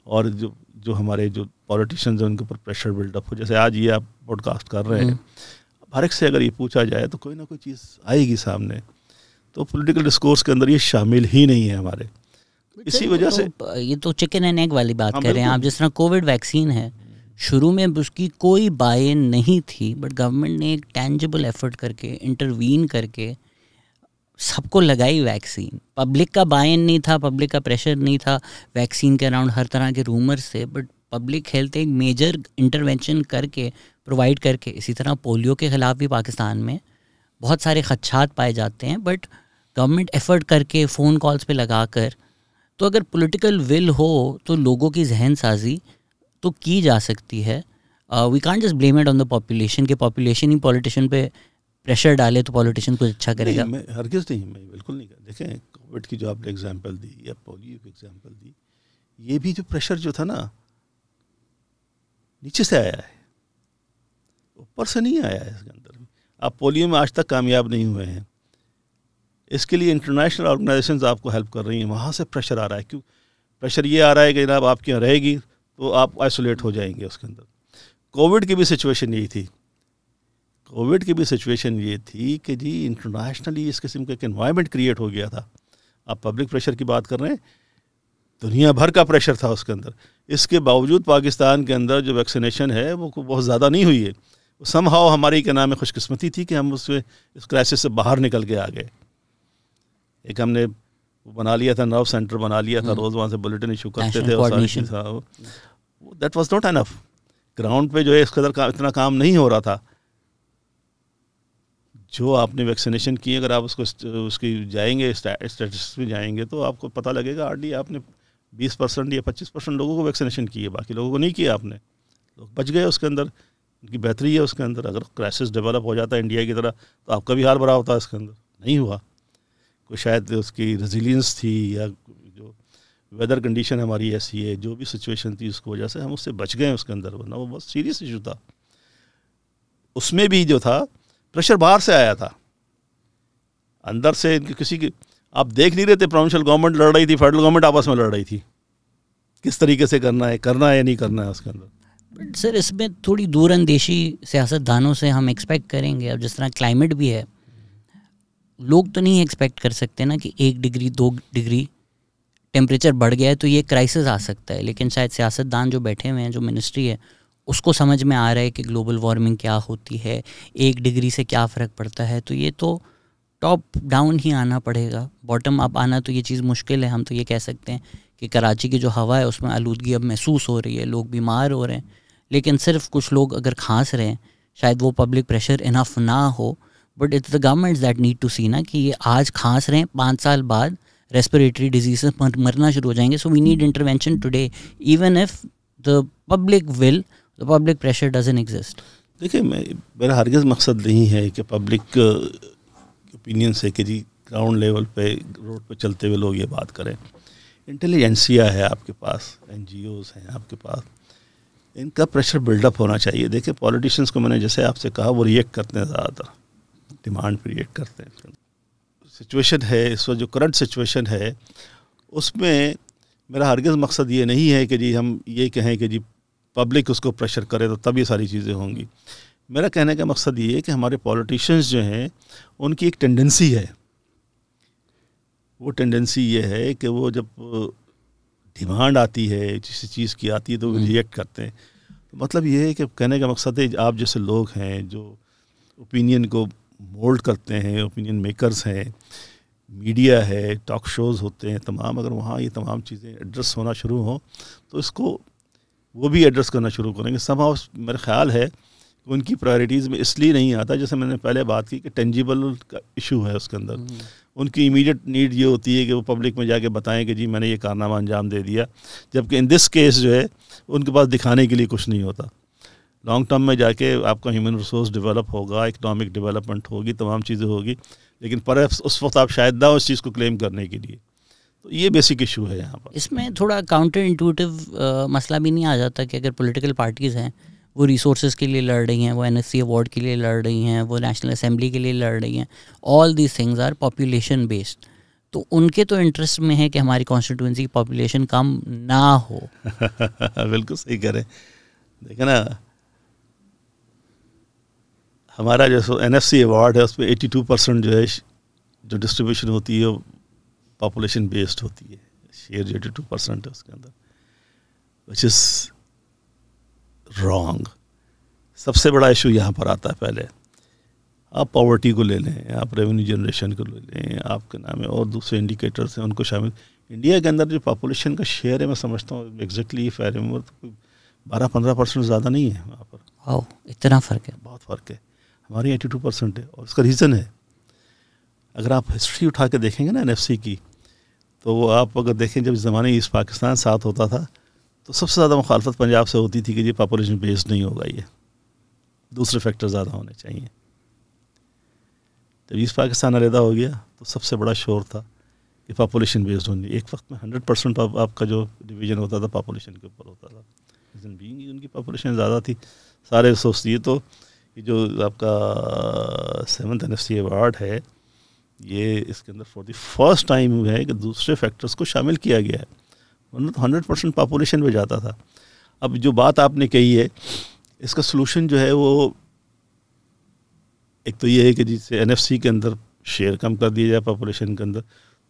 اور جو ہمارے جو پولیٹیشنز ہیں ان کے اوپر پریشر بلڈ اپ ہو. جیسے آج یہ آپ پوڈ کاسٹ کر رہے ہیں, ہر ایک سے اگر یہ پوچھا جائے تو کوئی نہ کوئی چیز آئے گی سامنے. تو پولیٹیکل ڈسکورس کے اندر یہ شامل ہی نہیں ہے ہمارے. اسی وجہ سے یہ تو چکن اینڈ ایگ والی بات کر رہے ہیں آپ. جس طرح کووڈ ویکسین ہے, شروع میں اس کی کوئی بائی نہیں تھی, بٹ گورنمنٹ نے ایک ٹینجیبل ایفرٹ کر کے انٹروین کر کے سب کو لگائی ویکسین. پبلک کا بائی ان نہیں تھا, پبلک کا پریشر نہیں تھا ویکسین کے اراؤنڈ ہر طرح کے رومرز سے, بٹ پبلک ہیلتھ ایک میجر انٹرونشن کر کے پرووائڈ کر کے. اسی طرح پولیو کے خلاف بھی پاکستان میں بہت سارے خدشات پائے جاتے ہیں, بٹ گورنمنٹ ایفرٹ کر کے فون کالز پہ لگا کر. تو اگر پولیٹیکل ول ہو تو لوگوں کی ذہن سازی تو کی جا سکتی ہے. We can't just blame it on the population کہ پاپولیشن ہی پولیٹیشین پہ پریشر ڈالے تو پولیٹیشین کچھ اچھا کرے گا. میں ہرگز نہیں, میں بالکل نہیں. دیکھیں کووڈ کی جو آپ نے ایگزامپل دی یا پولیو کی ایگزامپل دی, یہ بھی جو پریشر جو تھا نا نیچے سے آیا ہے, اوپر سے نہیں آیا ہے. اس کے اندر آپ پولیو میں آج تک کامیاب نہیں ہوئے ہیں. اس کے لیے انٹرنیشنل آرگنائزیشنز آپ کو ہیلپ کر رہی ہیں, وہاں سے پریشر آ رہا ہے. کیوں پریشر یہ آ رہا ہے کہ جناب آپ کے یہاں رہے گی تو آپ آئسولیٹ ہو جائیں گے. اس کے اندر کووڈ کی بھی سچویشن یہی تھی. کووڈ کی بھی سچویشن یہ تھی کہ جی انٹرنیشنلی اس قسم کا ایک انوائرمنٹ کریٹ ہو گیا تھا. آپ پبلک پریشر کی بات کر رہے ہیں, دنیا بھر کا پریشر تھا اس کے اندر. اس کے باوجود پاکستان کے اندر جو ویکسینیشن ہے وہ بہت زیادہ نہیں ہوئی ہے. سم ہاؤ ہماری کے نام میں خوش قسمتی تھی کہ ہم اس کرائسس سے باہر نکل کے آ گئے. ایک ہم نے بنا لیا تھا, نرو سینٹر بنا لیا تھا, روز وہاں سے بلیٹن ایشو کرتے تھے. That was not enough. Ground پہ جو ہے اس قدر اتنا کام نہیں ہو رہا تھا. جو آپ نے ویکسینیشن کی, اگر آپ اس کی جائیں گے اسٹیٹسٹکس میں جائیں گے تو آپ کو پتہ لگے گا ہارڈلی آپ نے 20% یا 25% لوگوں کو ویکسینیشن کی ہے, باقی لوگوں کو نہیں کیا آپ نے. لوگ بچ گئے اس کے اندر, ان کی بہتری ہے اس کے اندر. اگر کرائسس ڈیولپ ہو جاتا ہے انڈیا کی طرح تو آپ کا بھی حال برا ہوتا ہے. اس کے اندر نہیں ہوا. کوئی شاید اس کی ریزیلینس تھی یا جو ویدر کنڈیشن ہماری ایسی ہے, جو بھی سچویشن تھی اس کی وجہ سے ہم اس سے بچ گئے اس کے اندر, ورنہ وہ بہت سیریس ایشو تھا. اس میں بھی جو تھا پریشر باہر سے آیا تھا, اندر سے کسی کی آپ دیکھ نہیں رہے تھے. پروونشل گورنمنٹ لڑ رہی تھی, فیڈرل گورنمنٹ آپس میں لڑ رہی تھی کس طریقے سے کرنا ہے یا نہیں کرنا ہے اس کے اندر. بٹ سر اس میں تھوڑی دور اندیشی سیاست دانوں سے ہم ایکسپیکٹ کریں گے. اب جس طرح کلائمیٹ بھی ہے, لوگ تو نہیں ایکسپیکٹ کر سکتے نا کہ 1 ڈگری 2 ڈگری ٹیمپریچر بڑھ گیا ہے تو یہ کرائسس آ سکتا ہے. لیکن شاید سیاست دان جو بیٹھے ہوئے ہیں, جو منسٹری ہے, اس کو سمجھ میں آ رہا ہے کہ گلوبل وارمنگ کیا ہوتی ہے, 1 ڈگری سے کیا فرق پڑتا ہے. تو یہ تو ٹاپ ڈاؤن ہی آنا پڑے گا, باٹم اپ آنا تو یہ چیز مشکل ہے. ہم تو یہ کہہ سکتے ہیں کہ کراچی کی جو ہوا ہے اس میں آلودگی اب محسوس ہو رہی ہے, لوگ بیمار ہو رہے ہیں. لیکن صرف کچھ لوگ اگر کھانس رہے ہیں, شاید وہ پبلک پریشر انف نہ ہو, but it's the governments that need to see نا کہ یہ آج کھانس رہے ہیں, 5 سال بعد ریسپریٹری ڈیزیزز مرنا شروع ہو جائیں گے. So we need intervention today even if the public will, the public pressure doesn't exist. دیکھیں میرا ہرگز مقصد نہیں ہے کہ پبلک اوپینین سے کہ جی گراؤنڈ لیول پہ روڈ پہ چلتے ہوئے لوگ یہ بات کریں. انٹیلیجنسیا ہے آپ کے پاس, این جی اوز ہیں آپ کے پاس, ان کا پریشر بلڈ اپ ہونا چاہیے. دیکھیں پولیٹیشینس کو میں نے جیسے آپ سے کہا وہ ریئیکٹ کرتے ہیں, زیادہ تر ڈیمانڈ پہ ریئیکٹ کرتے ہیں. سچویشن ہے اس وقت جو کرنٹ سچویشن ہے اس میں میرا ہرگز مقصد یہ نہیں ہے کہ جی ہم یہ کہیں کہ جی پبلک اس کو پریشر کرے تو تب یہ ساری چیزیں ہوں گی. میرا کہنے کا مقصد یہ ہے کہ ہمارے پولیٹیشینز جو ہیں ان کی ایک ٹینڈنسی ہے, وہ ٹینڈنسی یہ ہے کہ وہ جب ڈیمانڈ آتی ہے کسی چیز کی آتی ہے تو وہ ریئیکٹ کرتے ہیں. مطلب یہ ہے کہ کہنے کا مقصد ہے آپ جیسے لوگ ہیں جو اوپینین کو مولڈ کرتے ہیں, اوپینین میکرز ہیں, میڈیا ہے, ٹاک شوز ہوتے ہیں تمام, اگر وہاں یہ تمام چیزیں ایڈریس ہونا شروع ہوں تو اس کو وہ بھی ایڈریس کرنا شروع کریں گے. سمہاؤ میرا خیال ہے کہ ان کی پرائرٹیز میں اس لیے نہیں آتا, جیسے میں نے پہلے بات کی کہ ٹینجیبل کا ایشو ہے اس کے اندر. ان کی امیڈیٹ نیڈ یہ ہوتی ہے کہ وہ پبلک میں جا کے بتائیں کہ جی میں نے یہ کارنامہ انجام دے دیا, جبکہ ان دس کیس جو ہے ان کے پاس دکھانے کے لیے کچھ نہیں ہوتا. لانگ ٹرم میں جا کے آپ کا ہیومن ریسورس ڈیولپ ہوگا, اکنامک ڈیولپمنٹ ہوگی, تمام چیزیں ہوگی, لیکن پر اس وقت آپ شاید نہ اس چیز کو کلیم کرنے کے لیے. تو یہ بیسک ایشو ہے یہاں پر. اس میں تھوڑا کاؤنٹر انٹویٹیو مسئلہ بھی نہیں آ جاتا کہ اگر پولیٹیکل پارٹیز ہیں وہ ریسورسز کے لیے لڑ رہی ہیں, وہ NSC ایوارڈ کے لیے لڑ رہی ہیں, وہ نیشنل اسمبلی کے لیے لڑ رہی ہیں, all these things our population based, تو ان کے تو انٹرسٹ میں ہے کہ ہماری کانسٹیٹوئنسی کی پاپولیشن کم نہ ہو. بالکل صحیح کہہ رہے ہیں. دیکھیں نا ہمارا جو NFC ایوارڈ ہے اس پہ 82% جو ہے جو ڈسٹریبیوشن ہوتی ہے وہ پاپولیشن بیسڈ ہوتی ہے, شیئر جو 82% ہے اس کے اندر, وچ از رانگ. سب سے بڑا ایشو یہاں پر آتا ہے. پہلے آپ پاورٹی کو لے لیں, آپ ریونیو جنریشن کو لے لیں, آپ کے نام ہے اور دوسرے انڈیکیٹرس ہیں ان کو شامل. انڈیا کے اندر جو پاپولیشن کا شیئر ہے میں سمجھتا ہوں ایگزیکٹلی اف آئی ریمبر 12-15% زیادہ نہیں ہے وہاں پر. اتنا فرق ہے, بہت فرق ہے. ہماری 82% ہے, اور اس کا ریزن ہے اگر آپ ہسٹری اٹھا کے دیکھیں گے نا NFC کی, تو وہ آپ اگر دیکھیں جب زمانے ایسٹ پاکستان ساتھ ہوتا تھا تو سب سے زیادہ مخالفت پنجاب سے ہوتی تھی کہ یہ پاپولیشن بیسڈ نہیں ہوگا, یہ دوسرے فیکٹر زیادہ ہونے چاہیے. جب ایسٹ پاکستان علیحدہ ہو گیا تو سب سے بڑا شور تھا کہ پاپولیشن بیسڈ ہونی. ایک وقت میں 100% آپ کا جو ڈویژن ہوتا تھا پاپولیشن کے اوپر ہوتا تھا, ریزن بینگ ان کی پاپولیشن زیادہ تھی. سارے سوچتی ہے تو یہ جو آپ کا 7th NFC ایوارڈ ہے یہ اس کے اندر فار دی فرسٹ ٹائم ہے کہ دوسرے فیکٹرز کو شامل کیا گیا ہے, ورنہ تو 100% پاپولیشن پہ جاتا تھا. اب جو بات آپ نے کہی ہے اس کا سلوشن جو ہے وہ ایک تو یہ ہے کہ جس سے NFC کے اندر شیئر کم کر دیا جائے پاپولیشن کے اندر.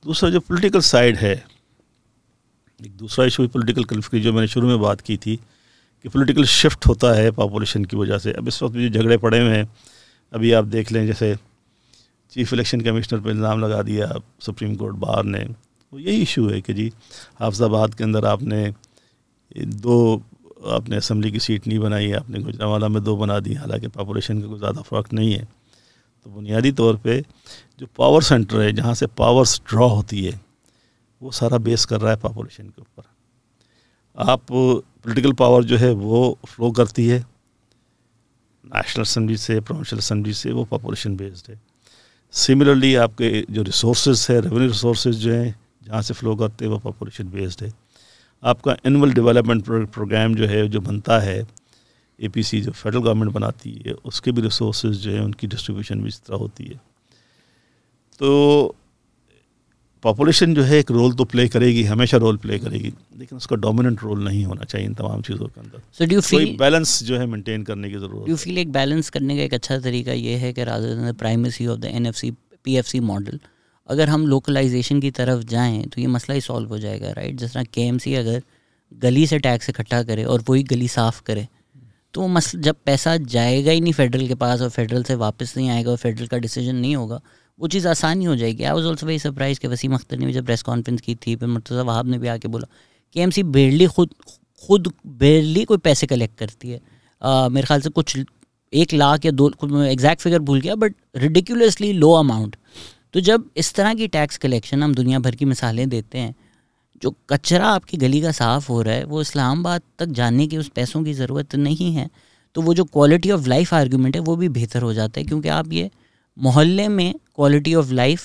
دوسرا جو پولیٹیکل سائڈ ہے, ایک دوسرا ایشو پولیٹیکل کنفلکٹ جو میں نے شروع میں بات کی تھی کہ پولیٹیکل شفٹ ہوتا ہے پاپولیشن کی وجہ سے. اب اس وقت جو جھگڑے پڑے ہوئے ہیں, ابھی آپ دیکھ لیں جیسے چیف الیکشن کمشنر پہ الزام لگا دیا سپریم کورٹ بار نے, وہ یہی ایشو ہے کہ جی حافظ آباد کے اندر آپ نے 2 اسمبلی کی سیٹ نہیں بنائی, آپ نے گوجرانوالہ میں 2 بنا دی, حالانکہ پاپولیشن کا کوئی زیادہ فرق نہیں ہے. تو بنیادی طور پہ جو پاور سینٹر ہے جہاں سے پاورز ڈرا ہوتی ہے وہ سارا بیس کر رہا ہے پاپولیشن کے اوپر. آپ پولیٹیکل پاور جو ہے وہ فلو کرتی ہے نیشنل اسمبلی سے, پروونشل اسمبلی سے, وہ پاپولیشن بیسڈ ہے. سملرلی آپ کے جو ریسورسز ہے, ریونیو ریسورسز جو ہیں جہاں سے فلو کرتے ہیں وہ پاپولیشن بیسڈ ہے. آپ کا اینول ڈیولپمنٹ پروگرام جو ہے جو بنتا ہے APC جو فیڈرل گورنمنٹ بناتی ہے, اس کے بھی ریسورسز جو ہیں ان کی ڈسٹریبیوشن بھی اس طرح ہوتی ہے. تو پاپولیشن جو ہے ایک رول تو پلے کرے گی, ہمیشہ رول پلے کرے گی, لیکن اس کا ڈومیننٹ رول نہیں ہونا چاہیے ان تمام چیزوں کے اندر. کوئی بیلنس جو ہے مینٹین کرنے کی ضرورت ہے. ڈو یو فیل ایک بیلنس کرنے کا ایک اچھا طریقہ یہ ہے کہ rather than primacy of the NFC PFC model, اگر ہم لوکلائزیشن کی طرف جائیں تو یہ مسئلہ ہی سالو ہو جائے گا, رائٹ؟ جس طرح KMC اگر گلی سے ٹیکس اکٹھا کرے اور وہی گلی صاف کرے تو وہ مسئلہ جب پیسہ جائے گا ہی نہیں فیڈرل کے پاس اور فیڈرل سے واپس نہیں آئے گا اور فیڈرل کا ڈیسیجن نہیں ہوگا, وہ چیز آسانی ہو جائے گی. I was also very surprise کہ وسیم اختر نے بھی جب پریس کانفرنس کی تھی, پھر مرتضیٰ وہاب نے بھی آ کے بولا KMC بیرلی خود بیرلی کوئی پیسے کلیکٹ کرتی ہے, میرے خیال سے کچھ 1 لاکھ یا 2, ایگزیکٹ فگر بھول گیا, بٹ ریڈیکولیسلی لو اماؤنٹ. تو جب اس طرح کی ٹیکس کلیکشن, ہم دنیا بھر کی مثالیں دیتے ہیں, جو کچرا آپ کی گلی کا صاف ہو رہا ہے وہ اسلام آباد تک جانے کی اس پیسوں کی ضرورت نہیں ہے, تو وہ جو کوالٹی آف لائف آرگیومنٹ ہے وہ بھی بہتر ہو جاتا ہے, کیونکہ آپ یہ محلے میں quality of life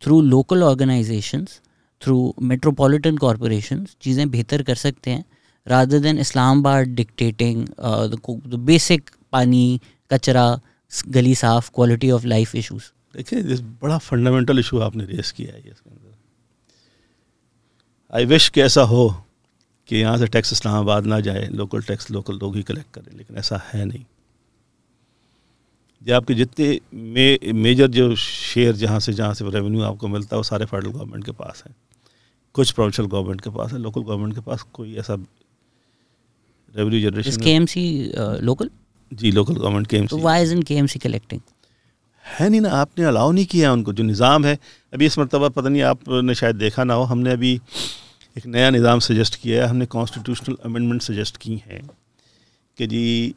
through local organisations, through metropolitan corporations چیزیں بہتر کر سکتے ہیں, رادر دین اسلام آباد ڈکٹیٹنگ بیسک پانی, کچرا, گلی صاف, کوالٹی آف لائف ایشوز. دیکھیں بڑا فنڈامنٹل ایشو آپ نے ریز کیا ہے اس کے اندر. آئی وش کہ ایسا ہو کہ یہاں سے ٹیکس اسلام آباد نہ جائے, لوکل ٹیکس لوکل لوگ ہی کلیکٹ کریں, لیکن ایسا ہے نہیں. یہ آپ کے جتنے میجر جو شیئر جہاں سے ریونیو آپ کو ملتا ہے وہ سارے فیڈرل گورنمنٹ کے پاس ہیں, کچھ پروونشل گورنمنٹ کے پاس ہے, لوکل گورنمنٹ کے پاس کوئی ایسا ریونیو جنریشن. KMC local? جی local government KMC. Why isn't KMC collecting? ہے نہیں نا, آپ نے الاؤ نہیں کیا ان کو. جو نظام ہے ابھی اس مرتبہ پتہ نہیں آپ نے شاید دیکھا نہ ہو, ہم نے ابھی ایک نیا نظام سجیسٹ کیا ہے. ہم نے کانسٹیٹیوشنل امینڈمنٹ سجیسٹ کی ہیں کہ جی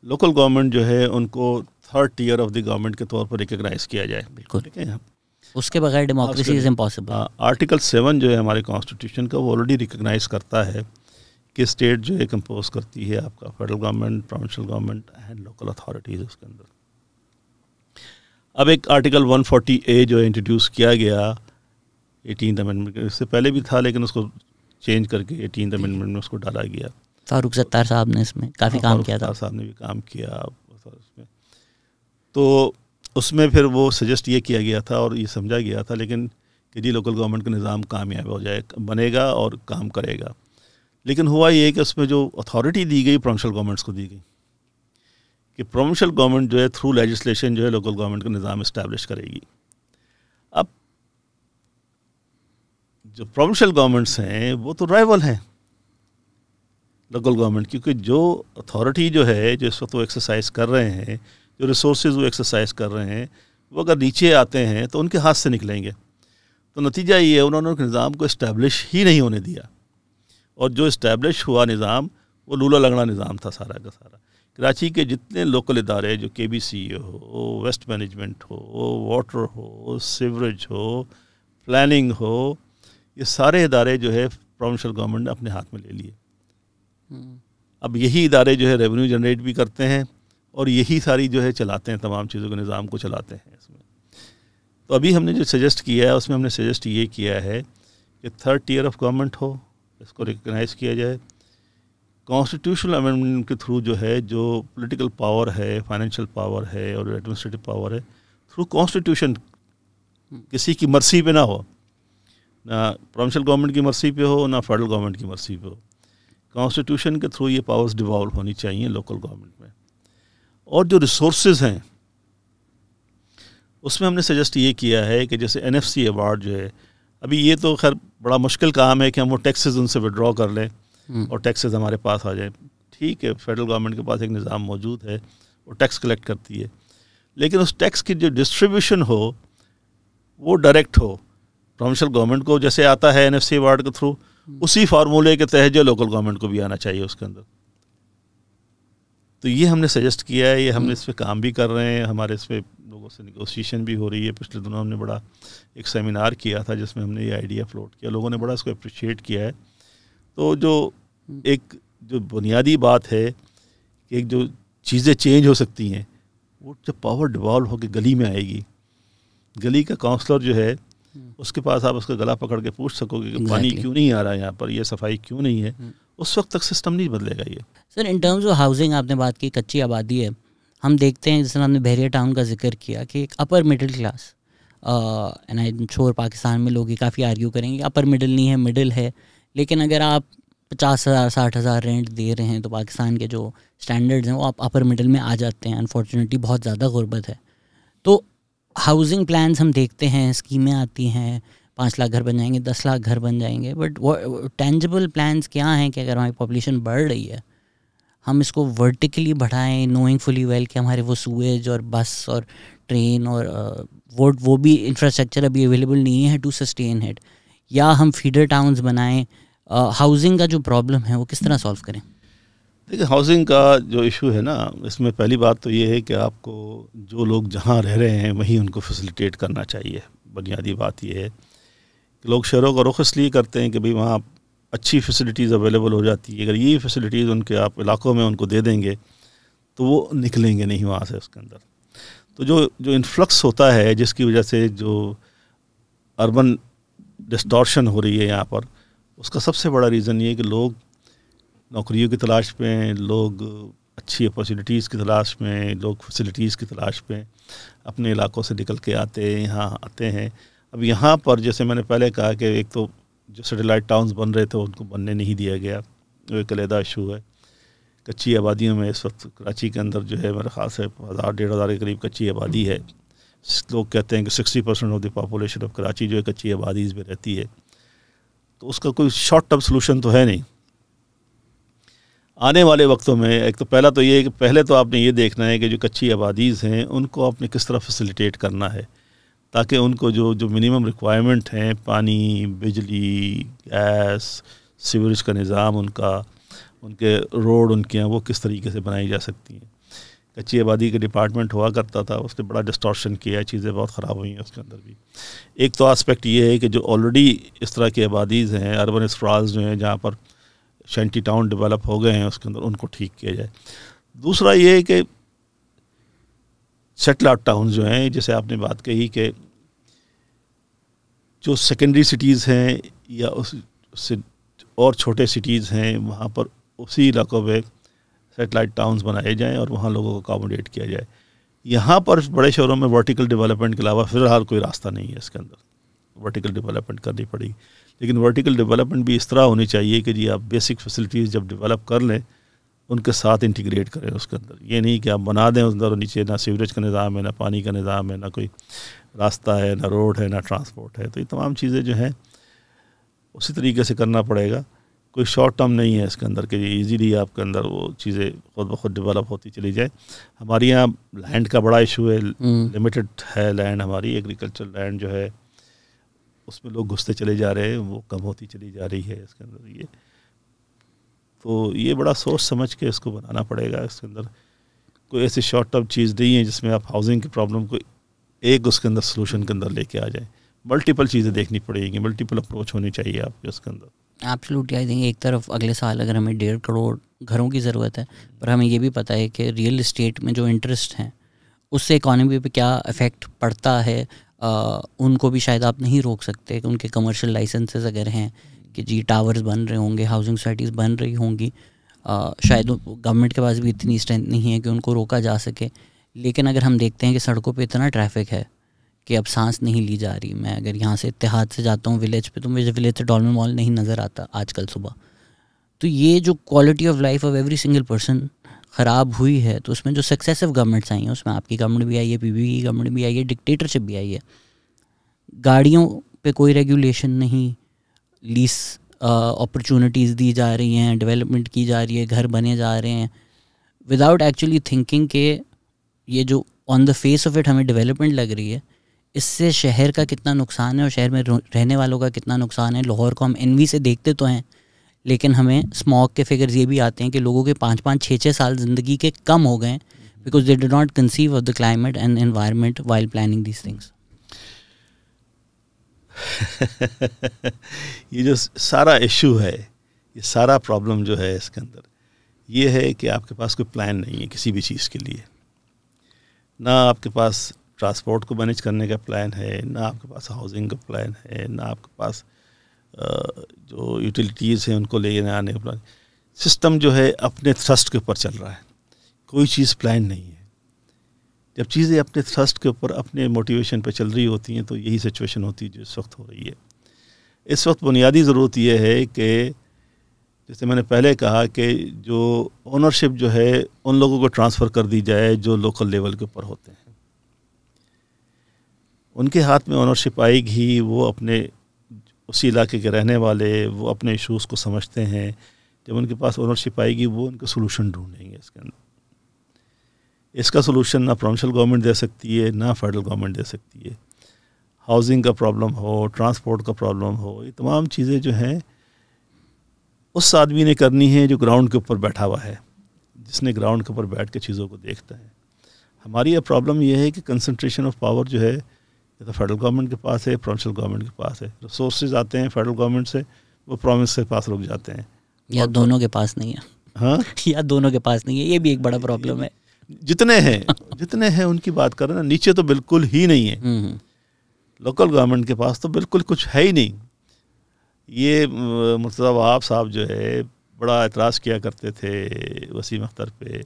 لوکل گورنمنٹ جو ہے ان کو third tier of the government کے طور پر ریکگنائز کیا جائے. بالکل, ٹھیک ہے, اس کے بغیر ڈیموکریسی از امپاسبل. آرٹیکل 7 جو ہے ہمارے کانسٹیٹیوشن کا وہ آلریڈی ریکگنائز کرتا ہے کہ اسٹیٹ جو ہے کمپوز کرتی ہے آپ کا federal government, provincial government and local authorities اس کے اندر. اب ایک آرٹیکل 140A جو انٹروڈیوس کیا گیا 18th امینڈمنٹ, اس سے پہلے بھی تھا لیکن اس کو چینج کر کے 18th امینڈمنٹ میں اس کو ڈالا گیا. فاروق ستار صاحب نے اس میں کافی کام کیا تھا. فاروق صاحب نے بھی کام کیا اس میں. تو اس میں پھر وہ سجیسٹ یہ کیا گیا تھا اور یہ سمجھا گیا تھا لیکن کہ جی لوکل گورنمنٹ کا نظام کامیاب ہو جائے, بنے گا اور کام کرے گا. لیکن ہوا یہ کہ اس میں جو اتھارٹی دی گئی پروونشل گورنمنٹس کو دی گئی کہ پروونشل گورنمنٹ جو ہے تھرو لیجسلیشن جو ہے لوکل گورنمنٹ کا نظام اسٹیبلش کرے گی. اب جو پروونشل گورنمنٹس ہیں وہ تو رائیول ہیں لوکل گورنمنٹ, کیونکہ جو اتھارٹی جو ہے جو اس وقت وہ ایکسرسائز کر رہے ہیں, جو ریسورسز وہ ایکسرسائز کر رہے ہیں, وہ اگر نیچے آتے ہیں تو ان کے ہاتھ سے نکلیں گے. تو نتیجہ یہ ہے انہوں نے نظام کو اسٹیبلش ہی نہیں ہونے دیا, اور جو اسٹیبلش ہوا نظام وہ لولا لنگڑا نظام تھا سارا کا سارا. کراچی کے جتنے لوکل ادارے جو KBC ہو, ویسٹ مینجمنٹ ہو, واٹر ہو, سیوریج ہو, پلاننگ ہو, یہ سارے ادارے جو ہے پروونشل گورنمنٹ نے اپنے ہاتھ میں لے لیے. اب یہی ادارے جو ہے ریونیو جنریٹ بھی کرتے ہیں اور یہی ساری جو ہے چلاتے ہیں, تمام چیزوں کے نظام کو چلاتے ہیں اس میں. تو ابھی ہم نے جو سجیسٹ کیا ہے اس میں ہم نے سجیسٹ یہ کیا ہے کہ تھرڈ ٹیئر آف گورنمنٹ ہو, اس کو ریکگنائز کیا جائے. کانسٹیٹیوشنل امینڈمنٹ کے تھرو جو ہے جو پولیٹیکل پاور ہے, فائنینشیل پاور ہے اور ایڈمنسٹریٹو پاور ہے, تھرو کانسٹیٹیوشن کسی کی مرضی پہ نہ ہو, نہ پروونشل گورنمنٹ کی مرضی پہ ہو نہ فیڈرل گورنمنٹ کی مرضی پہ ہو. کانسٹیٹیوشن کے تھرو یہ پاورز ڈیوالو ہونی چاہیے لوکل گورنمنٹ میں. اور جو ریسورسز ہیں اس میں ہم نے سجیسٹ یہ کیا ہے کہ جیسے NFC ایوارڈ جو ہے, ابھی یہ تو خیر بڑا مشکل کام ہے کہ ہم وہ ٹیکسز ان سے وڈرا کر لیں اور ٹیکسز ہمارے پاس آ جائیں. ٹھیک ہے, فیڈرل گورنمنٹ کے پاس ایک نظام موجود ہے, وہ ٹیکس کلیکٹ کرتی ہے, لیکن اس ٹیکس کی جو ڈسٹریبیوشن ہو وہ ڈائریکٹ ہو پروونشل گورنمنٹ کو, جیسے آتا ہے NFC ایوارڈ کے تھرو, اسی فارمولے کے تحت جو لوکل گورنمنٹ کو بھی آنا چاہیے اس کے اندر. تو یہ ہم نے سجیسٹ کیا ہے, یہ ہم نے اس پہ کام بھی کر رہے ہیں, ہمارے اس پہ لوگوں سے نیگوسیشن بھی ہو رہی ہے. پچھلے دنوں ہم نے بڑا ایک سیمینار کیا تھا جس میں ہم نے یہ آئیڈیا فلوٹ کیا, لوگوں نے بڑا اس کو اپریشیٹ کیا ہے. تو جو ایک جو بنیادی بات ہے کہ ایک جو چیزیں چینج ہو سکتی ہیں, وہ جب پاور ڈیوالو ہو کے گلی میں آئے گی, گلی کا کاؤنسلر جو ہے اس کے پاس آپ اس کا گلا پکڑ کے پوچھ سکو گے کہ پانی کیوں نہیں آ رہا ہے یہاں پر, یہ صفائی کیوں نہیں ہے, اس وقت تک سسٹم نہیں بدلے گا. یہ سر ان ٹرمز آف ہاؤسنگ آپ نے بات کی, کچی آبادی ہے, ہم دیکھتے ہیں جس طرح ہم نے بحریہ ٹاؤن کا ذکر کیا کہ ایک اپر middle class, and I am sure Pakistan میں لوگ یہ کافی آرگیو کریں گے اپر مڈل نہیں ہے, مڈل ہے, لیکن اگر آپ 50,000 60,000 رینٹ دے رہے ہیں تو پاکستان کے جو اسٹینڈرڈز ہیں وہ آپ اپر مڈل میں آ جاتے ہیں. انفارچونیٹلی بہت زیادہ غربت ہے. تو ہاؤسنگ پلانس ہم دیکھتے ہیں, اسکیمیں آتی ہیں, 5 لاکھ گھر بن جائیں گے, 10 لاکھ گھر بن جائیں گے, بٹ ٹینجبل پلانس کیا ہیں کہ اگر ہماری پاپولیشن بڑھ رہی ہے ہم اس کو ورٹیکلی بڑھائیں, نوئنگ فلی ویل کہ ہمارے وہ سویج اور بس اور ٹرین اور وہ بھی انفراسٹرکچر ابھی اویلیبل نہیں ہے ٹو سسٹین اٹ, یا ہم فیڈر ٹاؤنز بنائیں. ہاؤسنگ کا جو پرابلم ہے وہ کس طرح سالو کریں؟ دیکھیں, ہاؤسنگ کا جو ایشو ہے نا, اس میں پہلی بات تو یہ ہے کہ آپ کو جو لوگ جہاں رہ رہے ہیں وہیں ان کو فیسیلیٹیٹ کرنا چاہیے. بنیادی بات یہ ہے کہ لوگ شہروں کا رخ اس لیے کرتے ہیں کہ بھئی وہاں اچھی فیسیلیٹیز اویلیبل ہو جاتی ہے. اگر یہ فیسیلیٹیز ان کے آپ علاقوں میں ان کو دے دیں گے تو وہ نکلیں گے نہیں وہاں سے اس کے اندر. تو جو انفلکس ہوتا ہے جس کی وجہ سے جو اربن ڈسٹورشن ہو رہی ہے یہاں پر, اس کا سب سے بڑا ریزن یہ ہے کہ لوگ نوکریوں کی تلاش پہ ہیں, لوگ اچھی اپارچونیٹیز کی تلاش میں, لوگ فیسیلیٹیز کی تلاش پہ اپنے علاقوں سے نکل کے یہاں آتے ہیں. اب یہاں پر جیسے میں نے پہلے کہا کہ ایک تو جو سیٹلائٹ ٹاؤنز بن رہے تھے ان کو بننے نہیں دیا گیا، وہ ایک علیحدہ ایشو ہے. کچی آبادیوں میں اس وقت کراچی کے اندر جو ہے میرے خیال سے 1000-1500 کے قریب کچی آبادی ہے. لوگ کہتے ہیں کہ 60% of the population of Karachi جو ہے کچی آبادیز میں رہتی ہے. تو اس کا کوئی شارٹ ٹرم سلوشن تو ہے نہیں. آنے والے وقتوں میں ایک تو پہلا تو یہ ہے کہ پہلے تو آپ نے یہ دیکھنا ہے کہ جو کچی آبادیز ہیں ان کو آپ نے کس طرح فیسیلیٹیٹ کرنا ہے تاکہ ان کو جو منیمم ریکوائرمنٹ ہیں، پانی، بجلی، گیس، سیوریج کا نظام، ان کے روڈ ان کے ہیں وہ کس طریقے سے بنائی جا سکتی ہیں. کچی آبادی کا ڈپارٹمنٹ ہوا کرتا تھا، اس نے بڑا ڈسٹورشن کیا، چیزیں بہت خراب ہوئی ہیں اس کے اندر بھی. ایک تو آسپیکٹ یہ ہے کہ جو آلریڈی اس طرح کی آبادیز ہیں، اربن اسٹرالز جو ہیں جہاں پر شینٹی ٹاؤن ڈیولپ ہو گئے ہیں اس کے اندر، ان کو ٹھیک کیا جائے. دوسرا یہ ہے کہ سیٹل آؤٹ ٹاؤن جو ہیں، جیسے آپ نے بات کہی کہ جو سیکنڈری سٹیز ہیں یا اس سے اور چھوٹے سٹیز ہیں وہاں پر اسی علاقوں میں سیٹلائٹ ٹاؤنز بنائے جائیں اور وہاں لوگوں کو اکاموڈیٹ کیا جائے. یہاں پر بڑے شہروں میں ورٹیکل ڈیولپمنٹ کے علاوہ فی الحال کوئی راستہ نہیں ہے. اس کے اندر ورٹیکل ڈیولپمنٹ کرنی پڑی، لیکن ورٹیکل ڈیولپمنٹ بھی اس طرح ہونی چاہیے کہ جی آپ بیسک فیسلٹیز جب ڈیولپ کر لیں ان کے ساتھ انٹیگریٹ کریں اس کے اندر. یہ نہیں کہ آپ بنا دیں اس اندر نیچے نہ سیوریج کا نظام ہے، نہ پانی کا نظام ہے، نہ کوئی راستہ ہے، نہ روڈ ہے، نہ ٹرانسپورٹ ہے. تو یہ تمام چیزیں جو ہیں اسی طریقے سے کرنا پڑے گا. کوئی شارٹ ٹرم نہیں ہے اس کے اندر کہ ایزیلی آپ کے اندر وہ چیزیں خود بخود ڈیولپ ہوتی چلی جائے. ہمارے یہاں لینڈ کا بڑا ایشو ہے، لمیٹڈ ہے لینڈ ہماری. ایگریکلچر لینڈ جو ہے اس میں لوگ گھستے چلے جا رہے ہیں، وہ کم ہوتی چلی جا رہی ہے اس کے اندر. یہ بڑا سوچ سمجھ کے اس کو بنانا پڑے گا. اس کے اندر کوئی ایسی شارٹ ٹرم چیز نہیں ہے جس میں آپ ہاؤسنگ کی پرابلم کو ایک اس کے اندر سلوشن کے اندر لے کے آ جائیں. ملٹیپل چیزیں دیکھنی پڑے گی، ملٹیپل اپروچ ہونی چاہیے آپ کے اس کے اندر. ایبسلیوٹلی. آئی تھنک ایک طرف اگلے سال اگر ہمیں 1.5 کروڑ گھروں کی ضرورت ہے، پر ہمیں یہ بھی پتہ ہے کہ ریئل اسٹیٹ میں جو انٹرسٹ ہیں اس سے اکانومی پہ کیا افیکٹ پڑتا ہے، ان کو بھی شاید آپ نہیں روک سکتے. کہ ان کے کمرشل لائسنسز اگر ہیں کہ جی ٹاورز بن رہے ہوں گے، ہاؤسنگ سوسائٹیز بن رہی ہوں گی، شاید گورنمنٹ کے پاس بھی اتنی اسٹرینتھ نہیں ہے کہ ان کو روکا جا سکے. لیکن اگر ہم دیکھتے ہیں کہ سڑکوں پہ اتنا ٹریفک ہے کہ اب سانس نہیں لی جا رہی. میں اگر یہاں سے اتحاد سے جاتا ہوں ولیج پہ تو مجھے ولیج سے ڈالمن مال نہیں نظر آتا آج کل صبح. تو یہ جو quality of life of every single person خراب ہوئی ہے، تو اس میں جو سکسیسو گورنمنٹس آئی ہیں، اس میں آپ کی گورنمنٹ بھی آئی ہے، پی پی کی گورنمنٹ بھی آئی ہے، ڈکٹیٹرشپ بھی آئی ہے. گاڑیوں پہ کوئی ریگولیشن نہیں، لیس اپرچونیٹیز دی جا رہی ہیں، ڈیولپمنٹ کی جا رہی ہے، گھر بنے جا رہے ہیں وداؤٹ ایکچولی تھنکنگ کہ یہ جو آن دا فیس آف اٹ ہمیں ڈیولپمنٹ لگ رہی ہے، اس سے شہر کا کتنا نقصان ہے اور شہر میں رہنے والوں کا کتنا نقصان ہے. لاہور کو ہم انوی سے دیکھتے تو ہیں، لیکن ہمیں اسموگ کے فگرز یہ بھی آتے ہیں کہ لوگوں کے 5-6 سال زندگی کے کم ہو گئے ہیں because they did not conceive of the climate and environment while planning these things. یہ جو سارا ایشو ہے، یہ سارا پرابلم جو ہے اس کے اندر یہ ہے کہ آپ کے پاس کوئی پلان نہیں ہے کسی بھی چیز کے لیے. نہ آپ کے پاس ٹرانسپورٹ کو مینیج کرنے کا پلان ہے، نہ آپ کے پاس ہاؤسنگ کا پلان ہے، نہ آپ کے پاس جو یوٹیلیٹیز ہیں ان کو لے آنے کا پلان. سسٹم جو ہے اپنے تھرسٹ کے اوپر چل رہا ہے، کوئی چیز پلان نہیں ہے. جب چیزیں اپنے تھرسٹ کے اوپر اپنے موٹیویشن پہ چل رہی ہوتی ہیں تو یہی سچویشن ہوتی ہے جو اس وقت ہو رہی ہے. اس وقت بنیادی ضرورت یہ ہے کہ جیسے میں نے پہلے کہا کہ جو اونرشپ جو ہے ان لوگوں کو ٹرانسفر کر دی جائے جو لوکل لیول کے اوپر ہوتے ہیں. ان کے ہاتھ میں اونرشپ آئے گی، وہ اپنے اسی علاقے کے رہنے والے وہ اپنے ایشوز کو سمجھتے ہیں. جب ان کے پاس اونرشپ آئے گی وہ ان کا سلوشن ڈھونڈیں گے. اس کے اندر اس کا سلوشن نہ پروونشل گورنمنٹ دے سکتی ہے، نہ فیڈرل گورنمنٹ دے سکتی ہے. ہاؤسنگ کا پرابلم ہو، ٹرانسپورٹ کا پرابلم ہو، یہ تمام چیزیں جو ہیں اس آدمی نے کرنی ہے جو گراؤنڈ کے اوپر بیٹھا ہوا ہے، جس نے گراؤنڈ کے اوپر بیٹھ کے چیزوں کو دیکھتا ہے. ہماری یہ پرابلم یہ ہے کہ کنسنٹریشن آف پاور جو ہے یا تو فیڈرل گورنمنٹ کے پاس ہے، پروونشل گورنمنٹ کے پاس ہے. ریسورسز آتے ہیں فیڈرل گورنمنٹ سے، وہ پروونس کے پاس رک جاتے ہیں، یا دونوں کے پاس نہیں ہے. ہاں، یا دونوں کے پاس نہیں ہے. یہ بھی ایک بڑا پرابلم ہے. جتنے ہیں ان کی بات کریں نا، نیچے تو بالکل ہی نہیں ہے. لوکل گورنمنٹ کے پاس تو بالکل کچھ ہے ہی نہیں. یہ مرتضیٰ وہاب صاحب جو ہے بڑا اعتراض کیا کرتے تھے وسیم اختر پہ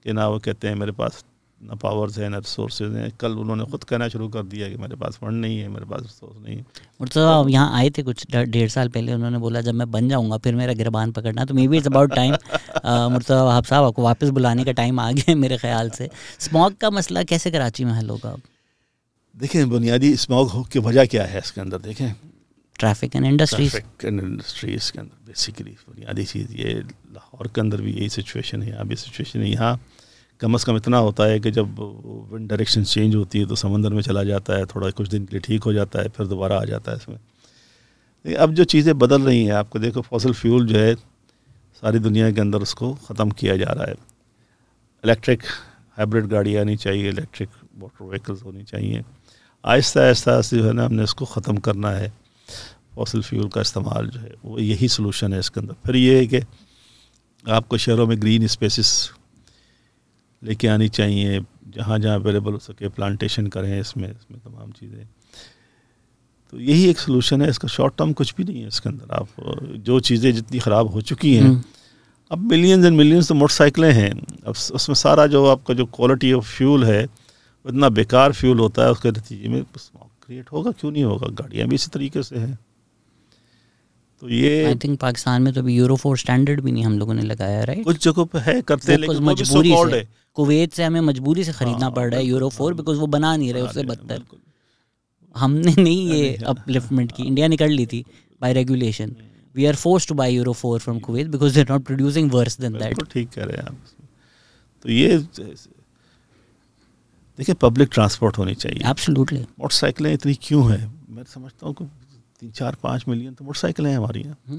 کہ نہ، وہ کہتے ہیں میرے پاس نہ پاورز ہیں نہ ریسورسز ہیں. کل انہوں نے خود کہنا شروع کر دیا کہ میرے پاس فنڈ نہیں ہے, میرے پاس ریسورس نہیں ہے. مرتضیٰ یہاں آئے تھے کچھ 1.5 سال پہلے, انہوں نے بولا جب میں بن جاؤں گا پھر میرا گربان پکڑنا, تو maybe it's about time Murtaza Wahab صاحب آپ کو واپس بلانے کا ٹائم آ گیا میرے خیال سے. اسموگ کا مسئلہ کیسے کراچی میں حل ہوگا؟ دیکھیں بنیادی اسموگ کی وجہ کیا ہے اس کے اندر, دیکھیں traffic and industries. Traffic and industries کے اندر بیسیکلی بنیادی چیز یہ, لاہور کے اندر بھی یہی سچویشن ہے, یہاں بھی سچویشن ہے. یہاں کم از کم اتنا ہوتا ہے کہ جب ونڈ ڈائریکشن چینج ہوتی ہے تو سمندر میں چلا جاتا ہے, تھوڑا کچھ دن کے لیے ٹھیک ہو جاتا ہے, پھر دوبارہ آ جاتا ہے اس میں. اب جو چیزیں بدل رہی ہیں, آپ کو دیکھو فوسل فیول جو ہے ساری دنیا کے اندر اس کو ختم کیا جا رہا ہے. الیکٹرک ہائبرڈ گاڑیاں آنی چاہیے, الیکٹرک موٹر وہیکلز ہونی چاہیے. آہستہ آہستہ جو ہے نا ہم نے اس کو ختم کرنا ہے. فوسل فیول کا استعمال جو ہے وہ یہی سلوشن ہے اس کے اندر. پھر یہ ہے کہ آپ کو شہروں میں گرین اسپیسز لے کے آنی چاہیے, جہاں جہاں اویلیبل ہو سکے پلانٹیشن کریں اس میں تمام چیزیں. تو یہی ایک سلوشن ہے اس کا. شارٹ ٹرم کچھ بھی نہیں ہے اس کے اندر. آپ جو چیزیں جتنی خراب ہو چکی ہیں, اب ملینز اینڈ ملینز تو موٹر سائیکلیں ہیں, اب اس میں سارا جو آپ کا جو کوالٹی آف فیول ہے اتنا بیکار فیول ہوتا ہے, اس کے نتیجے میں کریٹ ہوگا. کیوں نہیں ہوگا؟ گاڑیاں بھی اسی طریقے سے ہیں. تو یہ آئی تھنک پاکستان میں تو ابھی یورو 4 اسٹینڈرڈ بھی نہیں ہم لوگوں نے لگایا, رائٹ؟ کچھ جگہوں پہ ہے کرتے, لیکن مجبوری سے کویت سے ہمیں مجبوری سے خریدنا پڑ رہا ہے یورو 4 بیکاز وہ بنا نہیں رہے, اس سے بدتر. ہم نے نہیں یہ اپلفٹمنٹ کی, انڈیا نے کر لی تھی by regulation. We are forced to buy euro 4 from Kuwait because they are not producing worse than that. ٹھیک کہہ رہے ہیں آپ. تو یہ دیکھیں پبلک ٹرانسپورٹ ہونی چاہیے. ایبسلیوٹلی. موٹر سائیکلیں اتنی کیوں ہیں؟ میں سمجھتا ہوں کہ 3-4-5 ملین تو موٹر سائیکلیں ہیں ہماری یہاں.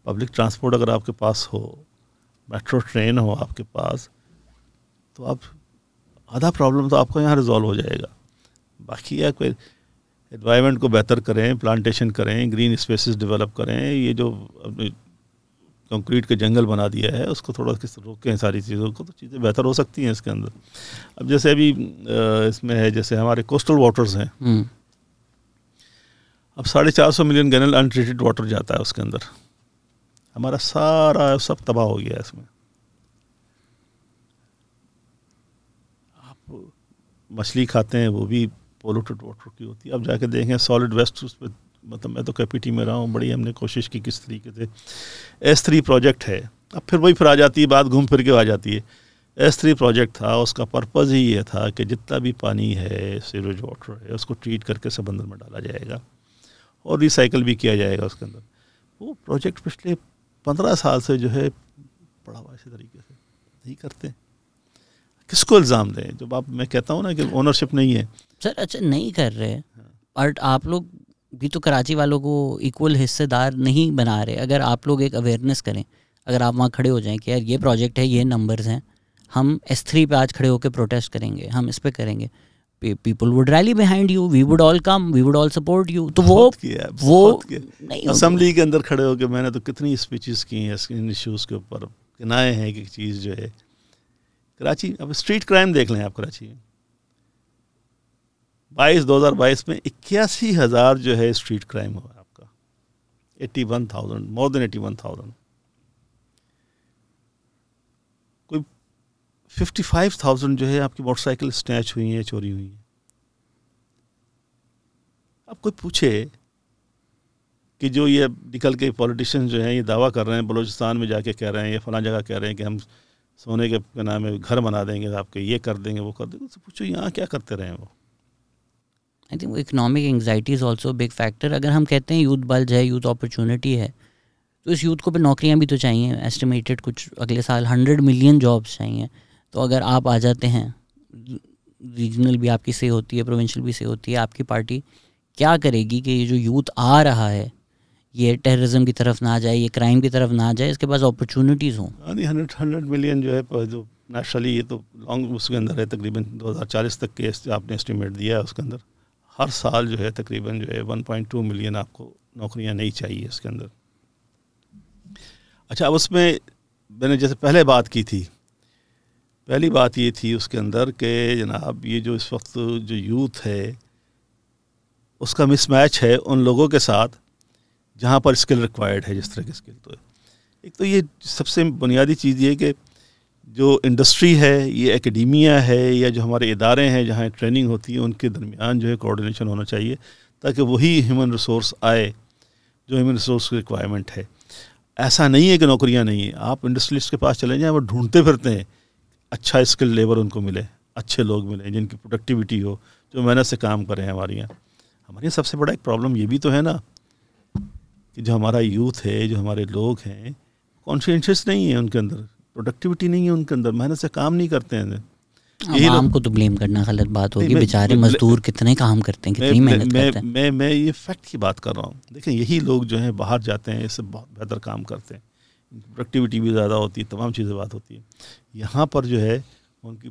پبلک ٹرانسپورٹ اگر آپ کے پاس ہو, میٹرو ٹرین ہو آپ کے پاس, تو آپ آدھا پرابلم تو آپ کو یہاں ریزالو ہو جائے گا. باقی ہے کوئی انوائرمنٹ کو بہتر کریں, پلانٹیشن کریں, گرین اسپیسز ڈیولپ کریں. یہ جو کنکریٹ کے جنگل بنا دیا ہے اس کو تھوڑا روکیں ساری چیزوں کو, تو چیزیں بہتر ہو سکتی ہیں اس کے اندر. اب جیسے ابھی اس میں ہے جیسے ہمارے کوسٹل واٹرز ہیں, اب 450 ملین گیلن ان ٹریٹڈ واٹر جاتا ہے اس کے اندر. ہمارا سارا سب تباہ ہو گیا ہے اس میں. آپ مچھلی کھاتے ہیں وہ بھی پولوٹڈ واٹر کی ہوتی ہے. اب جا کے دیکھیں سالڈ ویسٹ اس پہ, مطلب میں تو KPT میں رہا ہوں, بڑی ہم نے کوشش کی کس طریقے سے. S3 پروجیکٹ ہے, اب پھر وہی پھر آ جاتی ہے بات, گھوم پھر کے آ جاتی ہے. S3 پروجیکٹ تھا, اس کا پرپز ہی یہ تھا کہ جتنا بھی پانی ہے, سیوریج واٹر ہے, اس کو ٹریٹ کر کے سمندر میں ڈالا جائے گا اور ریسائیکل بھی کیا جائے گا اس کے اندر. وہ پروجیکٹ پچھلے 15 سال سے جو ہے پڑا ہوا اسی طریقے سے نہیں کرتے. کس کو الزام دیں؟ جب آپ, میں کہتا ہوں نا کہ اونرشپ نہیں ہے سر. اچھا نہیں کر رہے, بٹ آپ لوگ بھی تو کراچی والوں کو ایکول حصے دار نہیں بنا رہے. اگر آپ لوگ ایک اویئرنیس کریں, اگر آپ وہاں کھڑے ہو جائیں کہ یار یہ پروجیکٹ ہے, یہ نمبرز ہیں, ہم S3 پہ آج کھڑے ہو کے پروٹیسٹ کریں گے, ہم اس پہ کریں گے, people would rally behind you, we would all come, we would all support you. تو وہ اسمبلی کے اندر کھڑے ہو کے میں نے تو کتنی اسپیچز کی ہیں ان ایشوز کے اوپر, کنائے ہیں کہ چیز جو ہے کراچی. اب اسٹریٹ کرائم دیکھ لیں آپ کراچی میں 2022 میں 81,000 جو ہے اسٹریٹ کرائم ہوا آپ کا. 81,000, مور دین 81,000. کوئی 55,000 جو ہے آپ کی موٹر سائیکل اسنیچ ہوئی ہیں, چوری ہوئی ہیں. اب کوئی پوچھے کہ جو یہ نکل کے پولیٹیشین جو ہیں یہ دعویٰ کر رہے ہیں, بلوچستان میں جا کے کہہ رہے ہیں, یا فلاں جگہ کہہ رہے ہیں کہ ہم سونے کے نام ہے گھر بنا دیں گے آپ کے, یہ کر دیں گے, وہ کر دیں گے, تو پوچھو یہاں کیا کرتے رہے ہیں وہ. I think economic anxiety is also big factor. اگر ہم کہتے ہیں یوتھ بلج ہے, یوتھ اپرچونٹی ہے, تو اس یوتھ کو پہ نوکریاں بھی تو چاہیے. ایسٹیمیٹڈ کچھ اگلے سال 100 ملین جابس چاہیے. تو اگر آپ آ جاتے ہیں, ریجنل بھی آپ کی سے ہوتی ہے, پروونشل بھی سے ہوتی ہے, آپ کی پارٹی کیا کرے گی کہ یہ جو یوتھ آ رہا ہے یہ ٹیررزم کی طرف نہ جائے, یہ کرائم کی طرف نہ جائے, اس کے پاس اپرچونیٹیز ہوں. 100 ملین جو ہے جو نیشنلی, یہ تو لانگ اس کے اندر ہے, تقریباً 2040 تک کے آپ نے اسٹیمیٹ دیا ہے. اس کے اندر ہر سال جو ہے تقریباً جو ہے 1.2 ملین آپ کو نوکریاں نہیں چاہیے اس کے اندر. اچھا, اب اس میں نے جیسے پہلے بات کی تھی, پہلی بات یہ تھی اس کے اندر کہ جناب یہ جو اس وقت جو یوتھ ہے اس کا مس میچ ہے ان لوگوں کے ساتھ جہاں پر اسکل ریکوائرڈ ہے. جس طرح کی اسکل تو ہے, ایک تو یہ سب سے بنیادی چیز یہ کہ جو انڈسٹری ہے, یہ اکیڈیمیا ہے, یا جو ہمارے ادارے ہیں جہاں ٹریننگ ہوتی ہے, ان کے درمیان جو ہے کوآرڈینیشن ہونا چاہیے, تاکہ وہی ہیومن ریسورس آئے جو ہیومن ریسورس کی ریکوائرمنٹ ہے. ایسا نہیں ہے کہ نوکریاں نہیں ہیں. آپ انڈسٹریلسٹ کے پاس چلیں جائیں, وہ ڈھونڈتے پھرتے ہیں اچھا اسکل لیبر ان کو ملے, اچھے لوگ ملیں جن کی پروڈکٹیوٹی ہو, جو محنت سے کام کریں. ہمارے یہاں سب سے بڑا ایک پرابلم یہ بھی تو ہے نا کہ جو ہمارا یوتھ ہے, جو ہمارے لوگ ہیں, کانشینشیس نہیں ہے ان کے اندر, پروڈکٹیوٹی نہیں ہے ان کے اندر, محنت سے کام نہیں کرتے ہیں. عوام کو تو بلیم کرنا غلط بات ہوگی, بیچارے مزدور کتنے کام کرتے ہیں, کتنی محنت کرتے ہیں. میں یہ فیکٹ کی بات کر رہا ہوں. دیکھیں یہی لوگ جو ہیں باہر جاتے ہیں, اس سے بہت بہتر کام کرتے ہیں, پروڈکٹیوٹی بھی زیادہ ہوتی ہے, تمام چیزیں بات ہوتی ہیں. یہاں پر جو ہے ان کی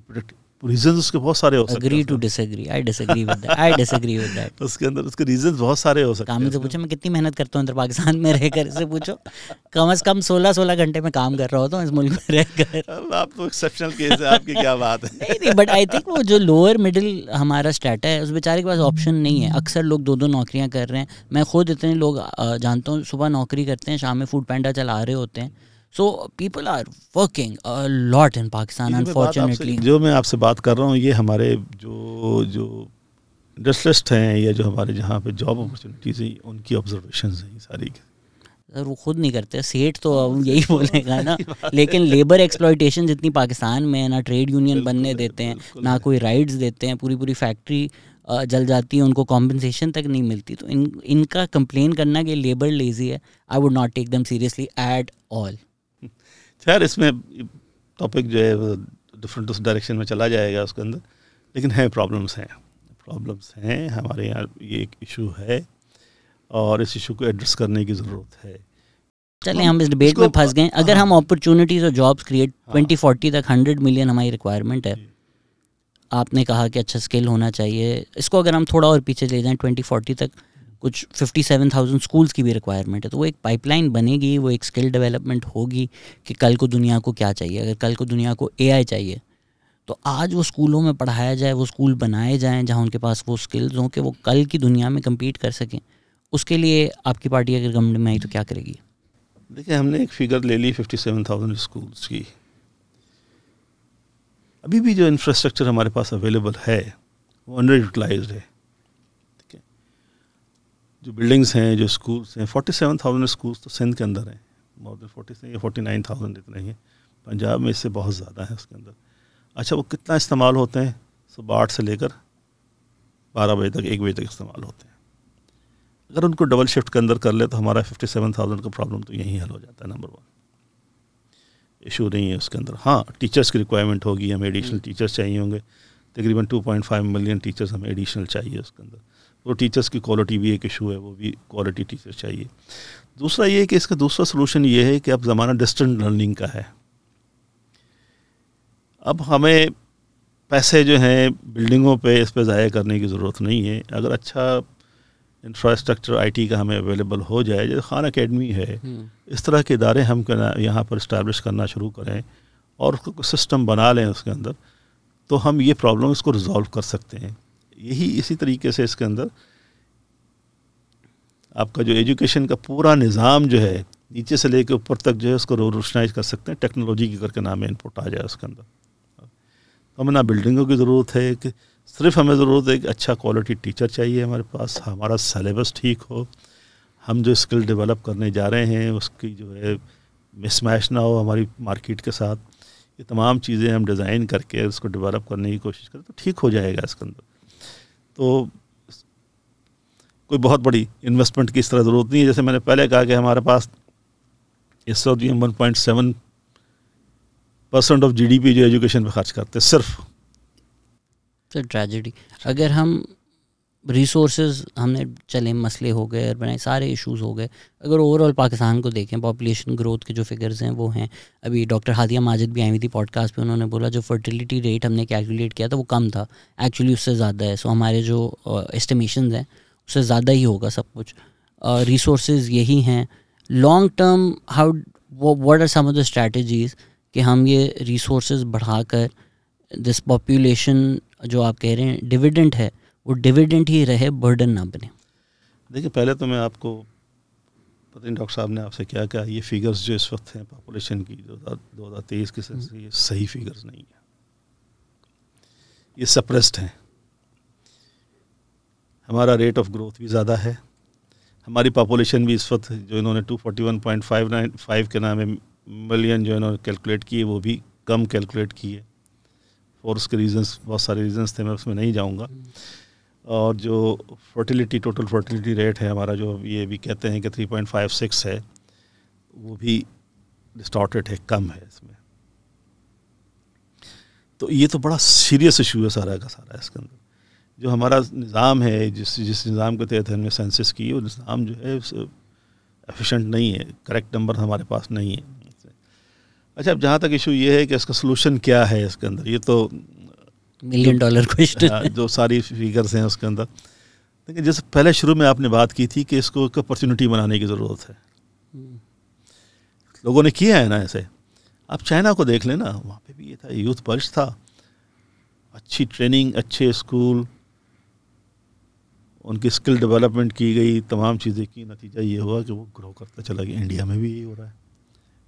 ریزنز اس کے بہت سارے ہو سکتے ہیں. agree to disagree, I disagree with that, I disagree with that. اس کے اندر اس کے ریزنز بہت سارے ہو سکتے ہیں. کام سے پوچھو میں کتنی محنت کرتا ہوں ادھر پاکستان میں رہ کر, سے پوچھو کم از کم 16 گھنٹے میں کام کر رہا ہوتا ہوں اس ملک میں رہ کر. آپ تو ایکسیپشنل کیس ہے, آپ کی کیا بات ہے. نہیں, بٹ آئی تھنک وہ جو لوور مڈل ہمارا اسٹیٹا ہے, اس بیچارے کے پاس آپشن نہیں ہے. اکثر لوگ 2 نوکریاں کر رہے ہیں. میں خود اتنے لوگ جانتا ہوں صبح نوکری کرتے ہیں, شام میں فوڈ پینڈا چلا رہے ہوتے ہیں. So people are working lot in Pakistan unfortunately. جو میں آپ سے بات کر رہا ہوں یہ ہمارے جو انڈسٹریسٹ ہیں, یا جو ہمارے جہاں پہ جاب اپرچونیٹیز ہیں, ان کی آبزرویشنز ہیں ساری. سر وہ خود نہیں کرتے, سیٹ تو یہی بولے گا نا. لیکن لیبر ایکسپلائٹیشن جتنی پاکستان میں, نہ ٹریڈ یونین بننے دیتے ہیں, نہ کوئی رائٹس دیتے ہیں, پوری فیکٹری جل جاتی ہے, ان کو کمپنسیشن تک نہیں ملتی. تو ان کا کمپلین کرنا کہ لیبر لیزی ہے, I would not take them seriously at all. خیر اس میں ٹاپک جو ہے وہ ڈفرینٹ ڈائریکشن میں چلا جائے گا اس کے اندر, لیکن ہیں پرابلمس ہیں ہمارے یہاں. یہ ایک ایشو ہے اور اس ایشو کو ایڈریس کرنے کی ضرورت ہے. چلیں ہم اس ڈبیٹ میں پھنس گئے. اگر ہم اپرچونیٹیز اور جابس کریٹ 2040 تک 100 ملین ہماری ریکوائرمنٹ ہے. آپ نے کہا کہ اچھا اسکل ہونا چاہیے. اس کو اگر ہم تھوڑا اور پیچھے لے جائیں 2040 تک کچھ 57,000 اسکولس کی بھی ریکوائرمنٹ ہے. تو وہ ایک پائپ لائن بنے گی, وہ ایک اسکل ڈیولپمنٹ ہوگی کہ کل کو دنیا کو کیا چاہیے. اگر کل کو دنیا کو اے آئی چاہیے تو آج وہ اسکولوں میں پڑھایا جائے, وہ اسکول بنائے جائیں جہاں ان کے پاس وہ اسکلز ہوں کہ وہ کل کی دنیا میں کمپیٹ کر سکیں. اس کے لیے آپ کی پارٹی اگر گورنمنٹ میں آئی تو کیا کرے گی؟ دیکھیں ہم نے ایک فگر لے لی 57,000 اسکولس کی. ابھی بھی جو انفراسٹرکچر ہمارے پاس اویلیبل ہے وہ انڈر یوٹیلائزڈ ہے. ٹھیک ہے, جو بلڈنگس ہیں, جو اسکولس ہیں, 47,000 اسکولس تو سندھ کے اندر ہیں, مور دین 40 یا 49,000 اتنے ہیں. پنجاب میں اس سے بہت زیادہ ہے اس کے اندر. اچھا وہ کتنا استعمال ہوتے ہیں؟ صبح 8 سے لے کر 12 بجے تک, 1 بجے تک استعمال ہوتے ہیں. اگر ان کو ڈبل شفٹ کے اندر کر لے تو ہمارا 57,000 کا پرابلم تو یہیں حل ہو جاتا ہے. نمبر 1 ایشو نہیں ہے اس کے اندر. ہاں ٹیچرس کی ریکوائرمنٹ ہوگی, ہمیں ایڈیشنل ٹیچرس چاہیے ہوں گے. تقریباً 2.5 ملین ٹیچرس ہمیں ایڈیشنل چاہیے اس کے اندر. وہ ٹیچرس کی کوالٹی بھی ایک ایشو ہے, وہ بھی کوالٹی ٹیچر چاہیے. دوسرا یہ ہے کہ اس کا دوسرا سلوشن یہ ہے کہ اب زمانہ ڈسٹنٹ لرننگ کا ہے. اب ہمیں پیسے جو ہیں بلڈنگوں پہ اس پہ ضائع کرنے کی ضرورت نہیں ہے. اگر اچھا انفراسٹرکچر آئی ٹی کا ہمیں اویلیبل ہو جائے, جیسے خان اکیڈمی ہے, اس طرح کے ادارے ہم یہاں پر اسٹیبلش کرنا شروع کریں اور اس کو سسٹم بنا لیں اس کے اندر, تو ہم یہ پرابلم اس کو ریزالو کر سکتے ہیں. اسی طریقے سے اس کے اندر آپ کا جو ایجوکیشن کا پورا نظام جو ہے نیچے سے لے کے اوپر تک جو ہے اس کو روشنائز کر سکتے ہیں. ٹیکنالوجی کی کر کے نام ان پٹ آ جائے اس کے اندر. ہمیں نہ بلڈنگوں کی ضرورت ہے, کہ صرف ہمیں ضرورت ہے کہ اچھا کوالٹی ٹیچر چاہیے ہمارے پاس, ہمارا سلیبس ٹھیک ہو, ہم جو اسکل ڈیولپ کرنے جا رہے ہیں اس کی جو ہے مس میچ نہ ہو ہماری مارکیٹ کے ساتھ. یہ تمام چیزیں ہم ڈیزائن کر کے اس کو ڈیولپ کرنے کی کوشش کریں تو ٹھیک ہو جائے گا اس کے اندر. تو کوئی بہت بڑی انویسٹمنٹ کی اس طرح ضرورت نہیں ہے. جیسے میں نے پہلے کہا کہ ہمارے پاس اس وقت 1.7% آف جی ڈی پی جو ایجوکیشن پہ خرچ کرتے صرف. ٹریجڈی. اگر ہم ریسورسز ہم نے چلے مسئلے ہو گئے اور بنائے, سارے ایشوز ہو گئے, اگر اوور آل پاکستان کو دیکھیں پاپولیشن گروتھ کے جو فگرز ہیں وہ ہیں. ابھی ڈاکٹر ہادیہ ماجد بھی آئی ہوئی تھی پوڈ کاسٹ پہ, انہوں نے بولا جو فرٹیلیٹی ریٹ ہم نے کیلکولیٹ کیا تھا وہ کم تھا, ایکچولی اس سے زیادہ ہے. سو ہمارے جو اسٹیمیشنز ہیں اس سے زیادہ ہی ہوگا سب کچھ. ریسورسز یہی ہیں. Long term what are some of the strategies کہ ہم یہ ریسورسز بڑھا کر دس پاپولیشن جو آپ کہہ رہے ہیں ڈویڈنٹ ہے وہ ڈویڈنٹ ہی رہے, برڈن نہ بنے. دیکھیں پہلے تو میں آپ کو پتہ نہیں ڈاکٹر صاحب نے آپ سے کیا کہا, یہ فگرز جو اس وقت ہیں پاپولیشن کی 2023 کے سے یہ صحیح فگرز نہیں ہیں, یہ سپریسڈ ہیں. ہمارا ریٹ آف گروتھ بھی زیادہ ہے, ہماری پاپولیشن بھی اس وقت جو انہوں نے 241.5 کے نام ملین جو انہوں نے کیلکولیٹ کی ہے وہ بھی کم کیلکولیٹ کی ہے, اور اس کے ریزنس بہت سارے ریزنس تھے, میں اس میں نہیں جاؤں گا. اور جو فرٹیلیٹی ٹوٹل فرٹیلیٹی ریٹ ہے ہمارا, جو یہ بھی کہتے ہیں کہ 3.56 ہے, وہ بھی ڈسٹارٹیڈ ہے, کم ہے اس میں. تو یہ تو بڑا سیریس ایشو ہے سارا کا سارا. اس کے اندر جو ہمارا نظام ہے, جس نظام کے تحت ہم نے سینسس کی, وہ نظام جو ہے ایفیشینٹ نہیں ہے, کریکٹ نمبر ہمارے پاس نہیں ہے. اچھا, اب جہاں تک ایشو یہ ہے کہ اس کا سلوشن کیا ہے اس کے اندر, یہ تو $1 ملین کویسچن جو ساری فیگرز ہیں اس کے اندر. لیکن جیسے پہلے شروع میں آپ نے بات کی تھی کہ اس کو ایک اپرچونٹی بنانے کی ضرورت ہے, لوگوں نے کیا ہے نا ایسے. آپ چائنا کو دیکھ لیں نا, وہاں پہ بھی یہ تھا, یوتھ پلس تھا, اچھی ٹریننگ, اچھے اسکول, ان کی اسکل ڈیولپمنٹ کی گئی, تمام چیزیں کی, نتیجہ یہ ہوا کہ وہ گرو کرتا چلا گیا. انڈیا میں بھی یہی ہو رہا ہے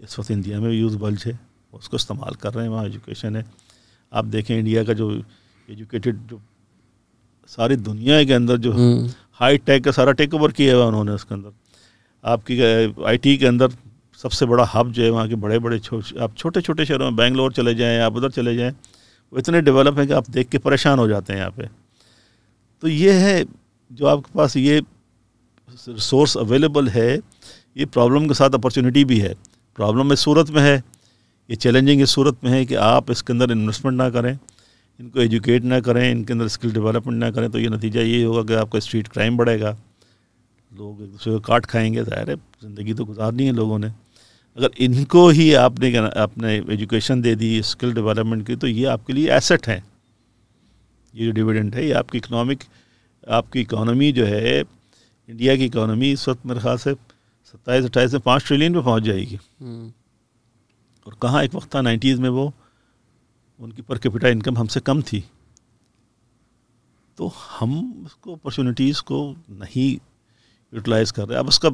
اس وقت. انڈیا میں بھی یوتھ بلج ہے, اس کو استعمال کر رہے ہیں, وہاں ایجوکیشن ہے. آپ دیکھیں انڈیا کا جو ایجوکیٹڈ, جو ساری دنیا کے اندر جو ہائی ٹیک کا سارا ٹیک اوور کیا ہوا انہوں نے. اس کے اندر آپ کی آئی ٹی کے اندر سب سے بڑا ہب جو ہے وہاں کے بڑے بڑے آپ چھوٹے چھوٹے شہروں میں بنگلور چلے جائیں, آپ ادھر چلے جائیں, وہ اتنے ڈیولپ ہیں کہ آپ دیکھ کے پریشان ہو جاتے ہیں یہاں پہ. تو یہ ہے جو آپ کے پاس یہ ریسورس اویلیبل ہے, یہ پرابلم کے ساتھ اپرچونٹی بھی ہے. پرابلم اس صورت میں ہے, یہ چیلنجنگ اس صورت میں ہے کہ آپ اس کے اندر انویسٹمنٹ نہ کریں, ان کو ایجوکیٹ نہ کریں, ان کے اندر اسکل ڈیولپمنٹ نہ کریں, تو یہ نتیجہ یہ ہوگا کہ آپ کا اسٹریٹ کرائم بڑھے گا, لوگ ایک دوسرے کو کاٹ کھائیں گے. ظاہر ہے زندگی تو گزارنی ہے لوگوں نے. اگر ان کو ہی آپ نے education they the skill development کی, تو یہ آپ کے لیے ایسٹ ہیں. یہ جو ڈیویڈنڈ ہے, یہ آپ کی آپ کی اکانومی جو ہے, انڈیا کی اکانومی اس وقت میرے خیال سے 27-28 سے 5 ٹریلین پہ پہنچ جائے گی. اور کہاں ایک وقت تھا 90s میں وہ ان کی پر کیپٹا انکم ہم سے کم تھی. تو ہم اس کو اپرچونیٹیز کو نہیں یوٹیلائز کر رہے. اب اس کا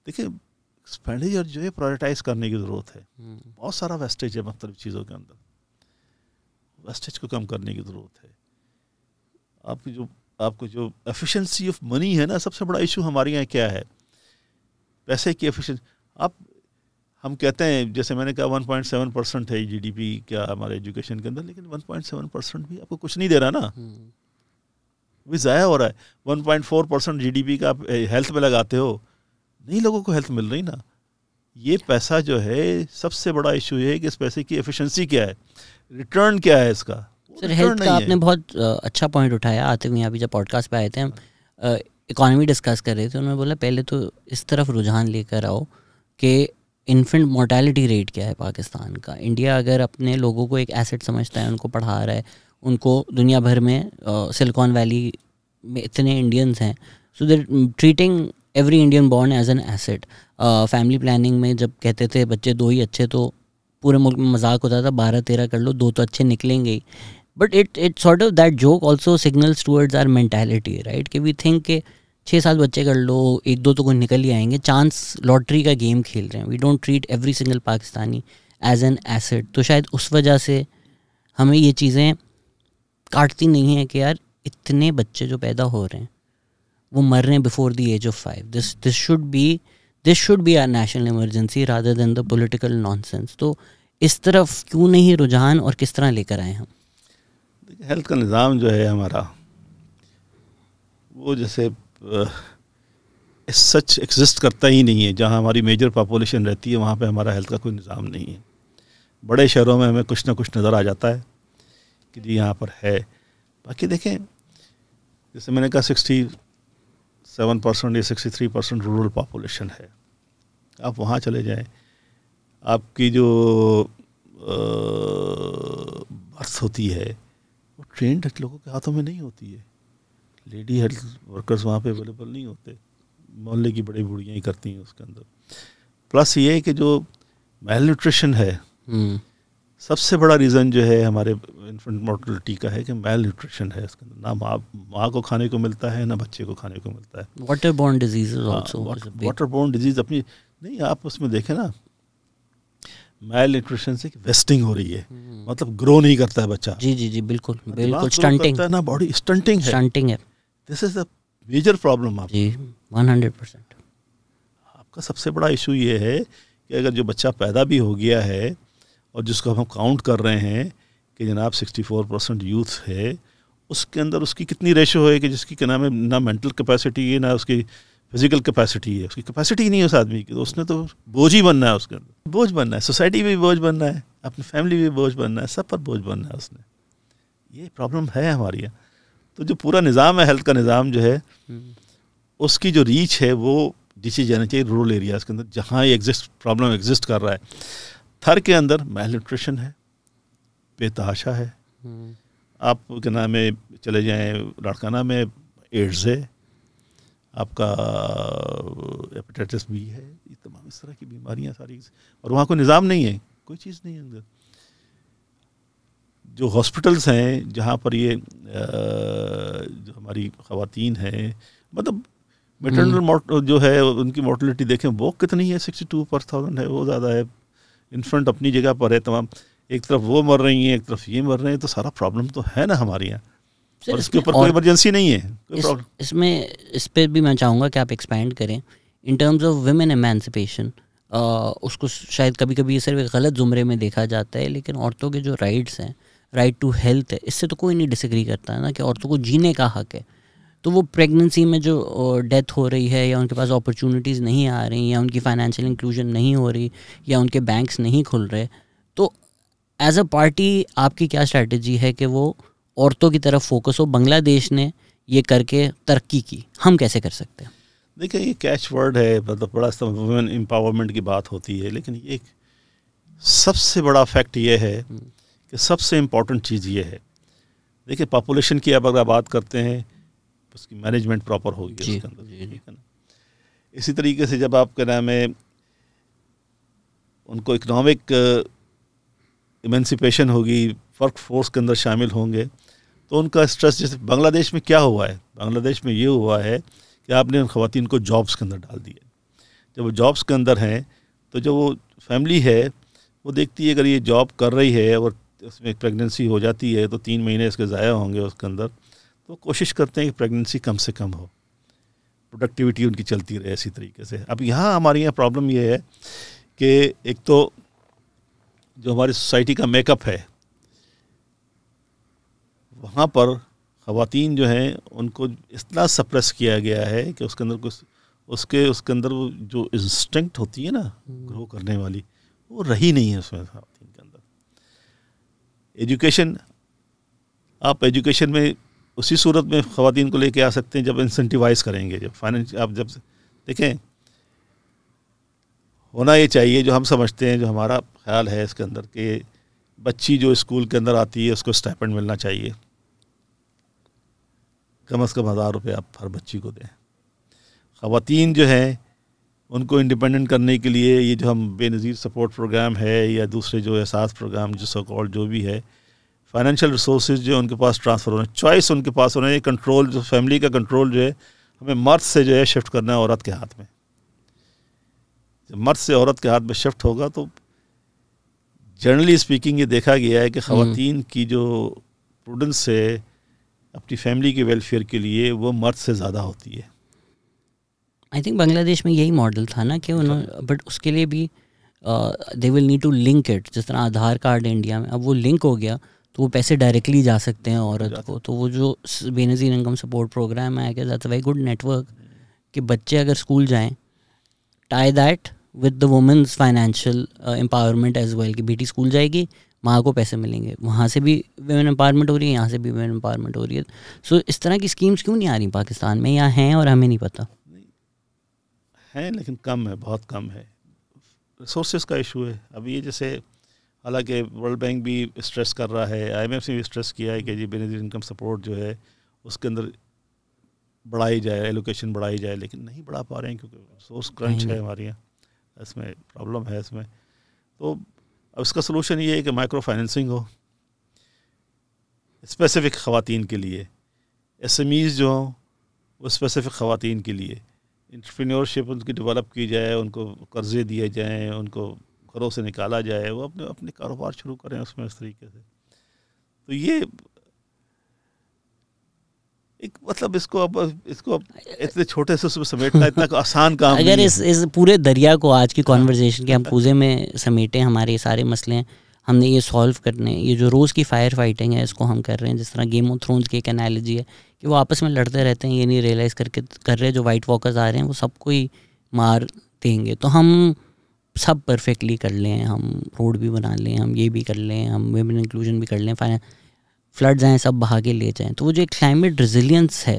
دیکھیں ایکسپینڈیچر جو ہے پرائورٹائز کرنے کی ضرورت ہے. بہت سارا ویسٹیج ہے مختلف چیزوں کے اندر, ویسٹیج کو کم کرنے کی ضرورت ہے. آپ کو جو ایفیشنسی آف منی ہے نا, سب سے بڑا ایشو ہمارے یہاں کیا ہے, پیسے کی ایفیشنسی. ہم کہتے ہیں جیسے میں نے کہا 1.7% ہے جی ڈی پی کیا ہمارے ایجوکیشن کے اندر, لیکن 1.7% بھی آپ کو کچھ نہیں دے رہا نا, وہ ضائع ہو رہا ہے. 1.4% جی ڈی پی کا آپ ہیلتھ میں لگاتے ہو, نہیں لوگوں کو ہیلتھ مل رہی نا. یہ پیسہ جو ہے, سب سے بڑا ایشو یہ ہے کہ اس پیسے کی ایفیشنسی کیا ہے, ریٹرن کیا ہے اس کا. سر ہیلتھ کا آپ نے بہت اچھا پوائنٹ اٹھایا. آتے ہوئے ابھی جب پوڈ کاسٹ پہ آئے تھے, ہم اکانومی ڈسکس کر رہے تھے, انہوں نے بولا پہلے تو اس طرف رجحان لے کر آؤ کہ انفنٹ مورٹیلٹی ریٹ کیا ہے پاکستان کا. انڈیا اگر اپنے لوگوں کو ایک ایسٹ سمجھتا ہے, ان کو پڑھا رہا ہے, ان کو دنیا بھر میں سلیکان ویلی میں اتنے انڈینز ہیں, so they're treating every Indian born as an asset. Family planning میں جب کہتے تھے بچے 2 ہی اچھے, تو پورے ملک میں مذاق ہوتا تھا 12-13 کر لو, 2 تو اچھے نکلیں گے ہی. But it sort of that joke also signals towards our mentality, right, کہ وی تھنک کہ 6-7 بچے کر لو, 1-2 تو کوئی نکل ہی آئیں گے, چانس لاٹری کا گیم کھیل رہے ہیں. We don't treat every single Pakistani as an asset. تو شاید اس وجہ سے ہمیں یہ چیزیں کاٹتی نہیں ہیں کہ یار اتنے بچے جو پیدا ہو رہے ہیں وہ مر رہے ہیں before the age of 5. This should be our national emergency rather than the political nonsense. تو اس طرف کیوں نہیں رجحان, اور کس طرح لے کر آئے ہم؟ ہیلتھ کا نظام جو ہے ہمارا, وہ جیسے سچ ایگزسٹ کرتا ہی نہیں ہے. جہاں ہماری میجر پاپولیشن رہتی ہے وہاں پہ ہمارا ہیلتھ کا کوئی نظام نہیں ہے. بڑے شہروں میں ہمیں کچھ نہ کچھ نظر آ جاتا ہے کہ جی یہاں پر ہے. باقی دیکھیں جیسے میں نے کہا 67% یا 63% رورل پاپولیشن ہے. آپ وہاں چلے جائیں, آپ کی جو برتھ ہوتی ہے وہ ٹرینڈ لوگوں کے ہاتھوں میں نہیں ہوتی ہے. لیڈی ہیلتھ ورکرز وہاں پہ اویلیبل نہیں ہوتے, محلے کی بڑی بوڑھیاں ہی کرتی ہیں اس کے اندر. پلس یہ ہے کہ جو میل نیوٹریشن ہے, سب سے بڑا ریزن جو ہے ہمارے انفنٹ مورٹلٹی کا ہے کہ میل نیوٹریشن ہے اس کے اندر. نہ ماں کو کھانے کو ملتا ہے نہ بچے کو کھانے کو ملتا ہے. Water born diseases also. Water born disease اپنی نہیں, آپ اس میں دیکھیں نا, میل نیوٹریشن سے ویسٹنگ ہو رہی ہے, مطلب گرو نہیں کرتا ہے بچہ. جی جی جی بالکل بالکل. اسٹنٹنگ نا, باڈی اسٹنٹنگ ہے. دس از اے میجر پرابلم. آپ جی 100%. آپ کا سب سے بڑا ایشو یہ ہے کہ اگر جو بچہ پیدا بھی ہو گیا ہے اور جس کو ہم کاؤنٹ کر رہے ہیں کہ جناب 64% یوتھ ہے, اس کے اندر اس کی کتنی ریشو ہے کہ جس کی کیا نام ہے, نہ مینٹل کیپیسٹی ہے نہ اس کی فزیکل کیپیسٹی ہے. اس کی کیپیسٹی نہیں ہے اس آدمی کی, تو اس نے تو بوجھ ہی بننا ہے. اس کے اندر بوجھ بننا ہے, سوسائٹی بھی بوجھ بننا ہے, اپنی فیملی بھی بوجھ بننا ہے, سب پر بوجھ بننا ہے اس نے. یہ پرابلم ہے ہماری یہاں. تو جو پورا نظام ہے, ہیلتھ کا نظام جو ہے, اس کی جو ریچ ہے وہ نیچے جانا چاہیے رورل ایریاز کے اندر جہاں یہ پرابلم ایگزسٹ کر رہا ہے. تھر کے اندر میل نیوٹریشن ہے, بے تحاشا ہے. آپ کے نام میں چلے جائیں لاڑکانہ میں ایڈز ہے, آپ کا ہیپیٹائٹس بی ہے, یہ تمام اس طرح کی بیماریاں ساری, اور وہاں کوئی نظام نہیں ہے, کوئی چیز نہیں ہے اندر. جو ہاسپٹلس ہیں جہاں پر یہ جو ہماری خواتین ہیں, مطلب میٹرنل جو ہے ان کی مورٹلٹی دیکھیں وہ کتنی ہے, 62/1000 ہے, وہ زیادہ ہے. انفنٹ اپنی جگہ پر ہے تمام, ایک طرف وہ مر رہی ہیں ایک طرف یہ مر رہے ہیں, تو سارا پرابلم تو ہے نا ہمارے یہاں, اور اس کے اوپر کوئی ایمرجنسی نہیں ہے, کوئی پرابلم. اس پہ بھی میں چاہوں گا کہ آپ ایکسپینڈ کریں ان ٹرمز آف ویمن ایمانسپیشن. اس کو شاید کبھی کبھی یہ صرف ایک غلط زمرے میں دیکھا جاتا ہے, لیکن عورتوں کے جو رائٹس ہیں, رائٹ ٹو ہیلتھ ہے, اس سے تو کوئی نہیں ڈس ایگری کرتا ہے نا کہ عورتوں کو جینے کا حق ہے. تو وہ پریگننسی میں جو ڈیتھ ہو رہی ہے, یا ان کے پاس اپرچونیٹیز نہیں آ رہی, یا ان کی فائنینشیل انکلوژن نہیں ہو رہی, یا ان کے بینکس نہیں کھل رہے, تو ایز اے پارٹی آپ کی کیا اسٹریٹجی ہے کہ وہ عورتوں کی طرف فوکس ہو؟ بنگلہ دیش نے یہ کر کے ترقی کی, ہم کیسے کر سکتے ہیں؟ دیکھیں یہ کیچ ورڈ ہے, مطلب بڑا وومن امپاورمنٹ کی بات ہوتی ہے, لیکن یہ سب سے بڑا فیکٹ یہ ہے کہ سب سے امپورٹنٹ چیز یہ ہے, دیکھیں پاپولیشن کی اب اگر بات کرتے ہیں اس کی مینجمنٹ پراپر ہوگی اس کے اندر, ٹھیک ہے نا. اسی طریقے سے جب آپ کے نام ہے ان کو اکنامک ایمنسپیشن ہوگی, ورک فورس کے اندر شامل ہوں گے, تو ان کا اسٹریس, جیسے بنگلہ دیش میں کیا ہوا ہے, بنگلہ دیش میں یہ ہوا ہے کہ آپ نے ان خواتین کو جابس کے اندر ڈال دیا. جب وہ جابس کے اندر ہیں تو جو وہ فیملی ہے وہ دیکھتی ہے اگر یہ جاب کر رہی ہے اور اس میں پریگننسی ہو جاتی ہے تو 3 مہینے اس کے ضائع ہوں گے اس کے اندر, تو کوشش کرتے ہیں کہ پریگننسی کم سے کم ہو, پروڈکٹیوٹی ان کی چلتی رہے اسی طریقے سے. اب یہاں ہمارے یہاں پرابلم یہ ہے کہ ایک تو جو ہماری سوسائٹی کا میک اپ ہے, وہاں پر خواتین جو ہیں ان کو اتنا سپریس کیا گیا ہے کہ اس کے اندر کچھ اس کے اندر وہ جو انسٹنکٹ ہوتی ہے نا گرو کرنے والی, وہ رہی نہیں ہے اس میں خواتین کے اندر. ایجوکیشن, آپ ایجوکیشن میں اسی صورت میں خواتین کو لے کے آ سکتے ہیں جب انسینٹیوائز کریں گے, جب فائنینس, آپ جب دیکھیں ہونا یہ چاہیے جو ہم سمجھتے ہیں, جو ہمارا خیال ہے اس کے اندر, کہ بچی جو اسکول کے اندر آتی ہے اس کو اسٹائپنڈ ملنا چاہیے, کم از کم 1000 روپے آپ ہر بچی کو دیں. خواتین جو ہیں ان کو انڈیپینڈنٹ کرنے کے لیے یہ جو ہم بے نظیر سپورٹ پروگرام ہے یا دوسرے جو احساس پروگرام جو سو کال جو بھی ہے, فائنینشیل ریسورسز جو ان کے پاس ٹرانسفر ہونے, چوائس ان کے پاس ہونا, یہ کنٹرول جو فیملی کا کنٹرول جو ہے ہمیں مرد سے جو ہے شفٹ کرنا ہے عورت کے ہاتھ میں. جب مرد سے عورت کے ہاتھ میں شفٹ ہوگا تو جنرلی اسپیکنگ یہ دیکھا گیا ہے کہ خواتین کی جو پروڈنس ہے اپنی فیملی کے ویلفیئر کے لیے وہ مرد سے زیادہ ہوتی ہے. آئی تھنک بنگلہ دیش میں یہی ماڈل تھا نا کہ انہوں, بٹ اس کے لیے بھی they will need to link it, جس طرح آدھار کارڈ انڈیا میں اب وہ لنک ہو گیا تو وہ پیسے ڈائریکٹلی جا سکتے ہیں عورت کو. تو وہ جو بے نظیر انکم سپورٹ پروگرام ہے کہ that's a very good network, کہ بچے اگر اسکول جائیں, tie that with the women's financial empowerment as well, کہ بیٹی اسکول جائے گی, ماں کو پیسے ملیں گے, وہاں سے بھی ویمن امپاورمنٹ ہو رہی ہے, یہاں سے بھی ویمن امپاورمنٹ ہو رہی ہے. سو اس طرح کی اسکیمس کیوں نہیں آ رہی پاکستان میں, یا ہیں اور ہمیں نہیں پتہ؟ ہیں لیکن کم ہے, بہت کم ہے. ریسورسز کا ایشو ہے. اب یہ جیسے حالانکہ ورلڈ بینک بھی اسٹریس کر رہا ہے, آئی ایم ایف نے بھی اسٹریس کیا ہے کہ جی بے نظیر انکم سپورٹ جو ہے اس کے اندر بڑھائی جائے, ایلوکیشن بڑھائی جائے, لیکن نہیں بڑھا پا رہے ہیں کیونکہ ریسورس کرنچ ہے ہمارے یہاں, اس میں پرابلم ہے اس میں. تو اب اس کا سلوشن یہ ہے کہ مائکرو فائنینسنگ ہو اسپیسیفک خواتین کے لیے, ایس ایم ایز جو ہوں وہ اسپیسیفک خواتین کے لیے, انٹرپرینیورشپ ان کی ڈیولپ کی جائے, ان کو قرضے دیے جائیں, ان کو گھروں سے نکالا جائے, وہ اپنے کاروبار شروع کریں اس میں اس طریقے سے. تو یہ ایک مطلب اس کو اتنے چھوٹے سے اس میں سمیٹنا اتنا آسان کام اگر نہیں ہے. اس پورے دریا کو آج کی کانورزیشن کے ہم پوزے میں سمیٹیں, ہمارے سارے مسئلے ہیں, ہم نے یہ سالو کرنے, یہ جو روز کی فائر فائٹنگ ہے اس کو ہم کر رہے ہیں. جس طرح گیم آف تھرونز کی ایک انالوجی ہے کہ وہ آپس میں لڑتے رہتے ہیں, یہ نہیں ریئلائز کر رہے جو وائٹ واکرز آ رہے ہیں وہ سب کو ہی مار دیں گے. تو ہم سب پرفیکٹلی کر لیں, ہم روڈ بھی بنا لیں, ہم یہ بھی کر لیں, ہم ویمن انکلوژن بھی کر لیں, فلڈز آئیں سب بہا کے لے جائیں. تو وہ جو کلائمیٹ ریزیلینس ہے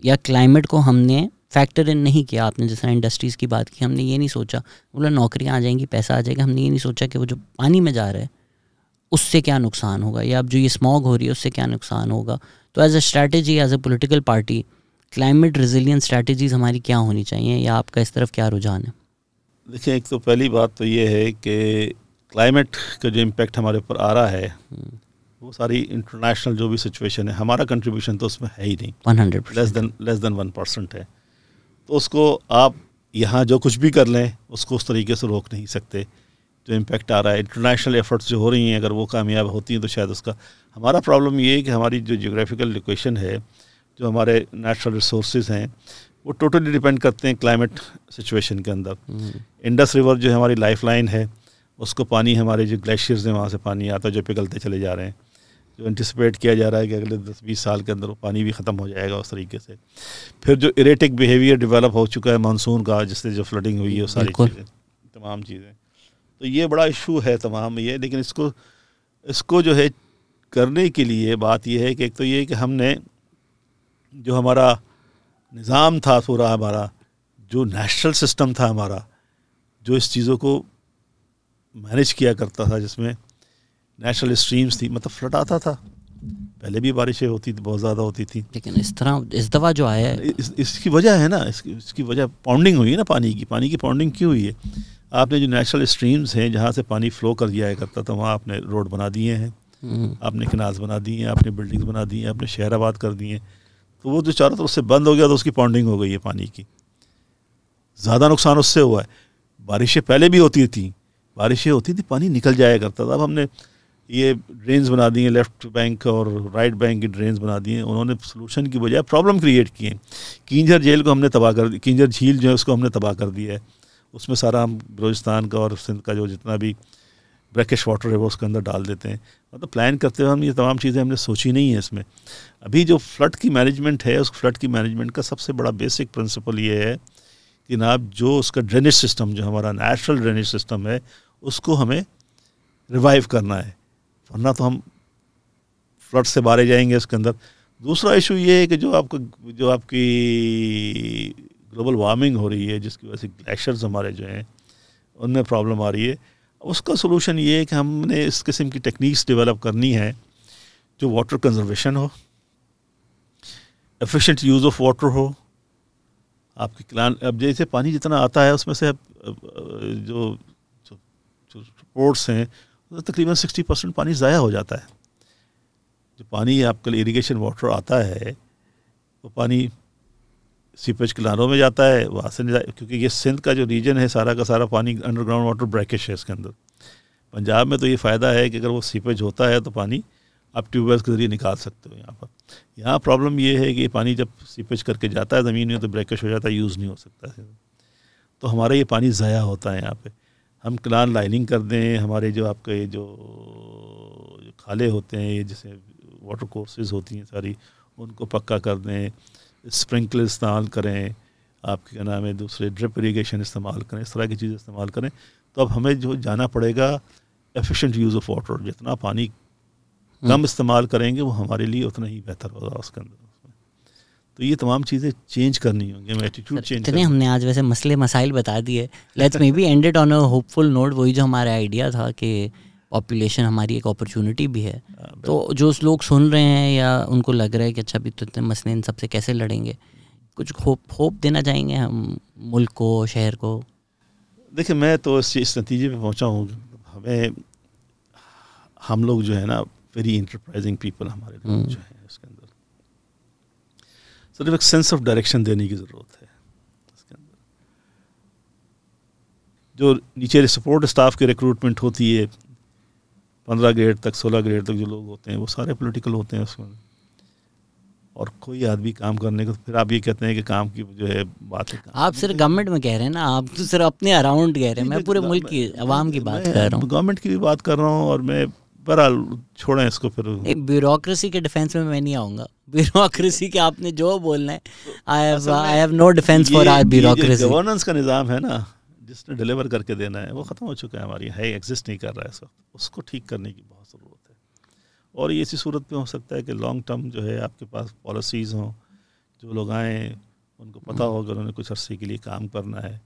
یا کلائمیٹ کو ہم نے فیکٹر ان نہیں کیا. آپ نے جس طرح انڈسٹریز کی بات کی, ہم نے یہ نہیں سوچا بولا نوکریاں آ جائیں گی, پیسہ آ جائے گا. ہم نے یہ نہیں سوچا کہ وہ جو پانی میں جا رہا ہے اس سے کیا نقصان ہوگا, یا اب جو یہ اسموگ ہو رہی ہے اس سے کیا نقصان ہوگا. تو as a strategy, as a political party, climate resilience strategies ہماری کیا ہونی چاہیے, یا آپ کا اس طرف کیا رجحان ہے؟ دیکھیں, ایک تو پہلی بات تو یہ ہے کہ کلائمیٹ کا جو امپیکٹ ہمارے اوپر آ رہا ہے وہ ساری انٹرنیشنل جو بھی سچویشن ہے, ہمارا کنٹریبیوشن تو اس میں ہے ہی نہیں, 100% لیس دین 1% ہے. تو اس کو آپ یہاں جو کچھ بھی کر لیں اس کو اس طریقے سے روک نہیں سکتے. جو امپیکٹ آ رہا ہے, انٹرنیشنل ایفرٹس جو ہو رہی ہیں, اگر وہ کامیاب ہوتی ہیں تو شاید اس کا, ہمارا پرابلم یہ ہے کہ ہماری جو جیوگرافیکل لوکیشن ہے, جو ہمارے نیچرل ریسورسز ہیں, وہ ٹوٹلی ڈیپینڈ کرتے ہیں کلائمیٹ سچویشن کے اندر. انڈس ریور جو ہماری لائف لائن ہے, اس کو پانی, ہمارے جو گلیشیئرز ہیں وہاں سے پانی آتا ہے جو پگھلتے چلے جا رہے ہیں, جو انٹیسپیٹ کیا جا رہا ہے کہ اگلے 10-20 سال کے اندر وہ پانی بھی ختم ہو جائے گا اس طریقے سے. پھر جو ایریٹک بیہیویئر ڈیولپ ہو چکا ہے مانسون کا, جس سے جو فلڈنگ ہوئی ہے, وہ ساری چیزیں, تمام چیزیں, تو یہ بڑا ایشو ہے تمام یہ. لیکن اس کو جو ہے کرنے کے لیے بات یہ ہے کہ ایک تو یہ کہ ہم نے جو ہمارا نظام تھا پورا, ہمارا جو نیشنل سسٹم تھا ہمارا, جو اس چیزوں کو مینیج کیا کرتا تھا, جس میں نیشنل اسٹریمز تھی, مطلب فلڈ آتا تھا, پہلے بھی بارشیں ہوتی تھی, بہت زیادہ ہوتی تھی, لیکن اس طرح اس دفعہ جو آیا ہے اس کی وجہ ہے نا, اس کی وجہ پاؤنڈنگ ہوئی ہے نا, پانی کی پاؤنڈنگ کیوں ہوئی ہے. آپ نے جو نیشنل اسٹریمز ہیں جہاں سے پانی فلو کر جایا کرتا تھا, وہاں آپ نے روڈ بنا دیے ہیں, آپ نے کنالز بنا دی ہیں, آپ نے بلڈنگز بنا دی ہیں, آپ نے شہر آباد کر دیے ہیں. تو وہ جو چاروں طرف سے بند ہو گیا تو اس کی پاؤنڈنگ ہو گئی ہے پانی کی, زیادہ نقصان اس سے ہوا ہے. بارشیں پہلے بھی ہوتی تھیں, پانی نکل جایا کرتا تھا. اب ہم نے یہ ڈرینز بنا دی ہیں, لیفٹ بینک اور رائٹ بینک کی ڈرینز بنا دی ہیں. انہوں نے سلوشن کی بجائے پرابلم کریٹ کی ہیں. کینجھر جھیل کو ہم نے تباہ کر دی, کینجھر جھیل جو ہے اس کو ہم نے تباہ کر دیا ہے. اس میں سارا ہم بلوچستان کا اور سندھ کا جو جتنا بھی بریکش واٹر ہے وہ اس کے اندر ڈال دیتے ہیں. مطلب پلان کرتے ہوئے ہم یہ تمام چیزیں ہم نے سوچی نہیں ہیں اس میں. ابھی جو فلڈ کی مینجمنٹ ہے, اس فلڈ کی مینجمنٹ کا سب سے بڑا بیسک پرنسپل یہ ہے کہ جناب جو اس کا ڈرینیج سسٹم, جو ہمارا نیچرل ڈرینیج سسٹم ہے, اس کو ہمیں ریوائیو کرنا ہے, ورنہ تو ہم فلڈ سے مارے جائیں گے اس کے اندر. دوسرا ایشو یہ ہے کہ جو آپ کی گلوبل وارمنگ ہو رہی ہے, جس کی وجہ سے گلیشیئرز ہمارے جو ہیں ان میں پرابلم آ رہی ہے. اس کا سلوشن یہ ہے کہ ہم نے اس قسم کی ٹیکنیکس ڈیولپ کرنی ہے جو واٹر کنزرویشن ہو, ایفیشینٹ یوز آف واٹر ہو. آپ کی اب جیسے پانی جتنا آتا ہے اس میں سے جو رپورٹس ہیں تقریباً 60% پانی ضائع ہو جاتا ہے. جو پانی آپ کا اریگیشن واٹر آتا ہے وہ پانی سیپیج کلانوں میں جاتا ہے, وہاں سے کیونکہ یہ سندھ کا جو ریجن ہے سارا کا سارا پانی انڈر گراؤنڈ واٹر بریکش ہے اس کے اندر. پنجاب میں تو یہ فائدہ ہے کہ اگر وہ سیپیج ہوتا ہے تو پانی آپ ٹیوب ویلس کے ذریعے نکال سکتے ہو. یہاں پرابلم یہ ہے کہ یہ پانی جب سیپیج کر کے جاتا ہے زمین میں تو بریکش ہو جاتا ہے, یوز نہیں ہو سکتا ہے. تو ہمارا یہ پانی ضائع ہوتا ہے. یہاں پہ ہم کلان لائننگ کر دیں, ہمارے جو آپ کے جو کھالے ہوتے ہیں, جیسے واٹر کورسز ہوتی ہیں ساری, ان کو پکا کر دیں, اسپرنکلر استعمال کریں, آپ کے کیا نام ہے دوسرے ڈرپ اریگیشن استعمال کریں, اس طرح کی چیزیں استعمال کریں. تو اب ہمیں جو جانا پڑے گا ایفیشینٹ یوز آف واٹر, جتنا پانی کم استعمال کریں گے وہ ہمارے لیے اتنا ہی بہتر ہوگا اس کے اندر. تو یہ تمام چیزیں چینج کرنی ہوں گی, ہمیں ایٹیٹیوڈ چینج کرنا. ہم نے آج ویسے مسئلے مسائل بتا دیے, let's maybe end it on a hopeful note. وہی جو ہمارا آئیڈیا تھا کہ پاپولیشن ہماری ایک اپرچونٹی بھی ہے, تو جو لوگ سن رہے ہیں یا ان کو لگ رہا ہے کہ اچھا بھی تو اتنے مسئلے ان سب سے کیسے لڑیں گے, کچھ ہوپ دینا چاہیں گے ہم ملک کو, شہر کو؟ دیکھیں میں تو اس نتیجے پہ پہنچا ہوں, ہمیں ہم لوگ جو ہے نا ویری انٹرپرائزنگ پیپل ہمارے لوگ جو ہیں اس کے اندر صرف ایک سینس آف ڈائریکشن دینے کی ضرورت ہے اس کے اندر. جو نیچے سپورٹ اسٹاف کی ریکروٹمنٹ ہوتی ہے 15 گریڈ تک 16 گریڈ تک جو لوگ ہوتے ہیں وہ سارے پولیٹیکل ہوتے ہیں اس میں, اور کوئی آدمی کام کرنے کو پھر آپ یہ کہتے ہیں کہ کام کی جو ہے بات ہے. آپ صرف گورنمنٹ میں کہہ رہے ہیں نا, آپ تو صرف اپنے اراؤنڈ کہہ رہے ہیں, میں پورے ملک کی عوام کی بات کر رہا ہوں. گورنمنٹ کی بھی بات کر رہا ہوں, اور میں بہرحال چھوڑیں اس کو. پھر بیوروکریسی کے ڈیفینس میں نہیں آؤں گا. بیوروکریسی کے آپ نے جو بولنا ہے, I have no defence for our bureaucracy. Governance کا نظام ہے نا جس نے ڈیلیور کر کے دینا ہے وہ ختم ہو چکا ہے, ہماری ہے ایگزسٹ نہیں کر رہا ہے اس وقت. اس کو ٹھیک کرنے کی بہت ضرورت ہے, اور یہ اسی صورت میں ہو سکتا ہے کہ لانگ ٹرم جو ہے آپ کے پاس پالیسیز ہوں, جو لوگ آئیں ان کو پتہ ہوگا انہوں نے کچھ عرصے کے لیے کام کرنا ہے,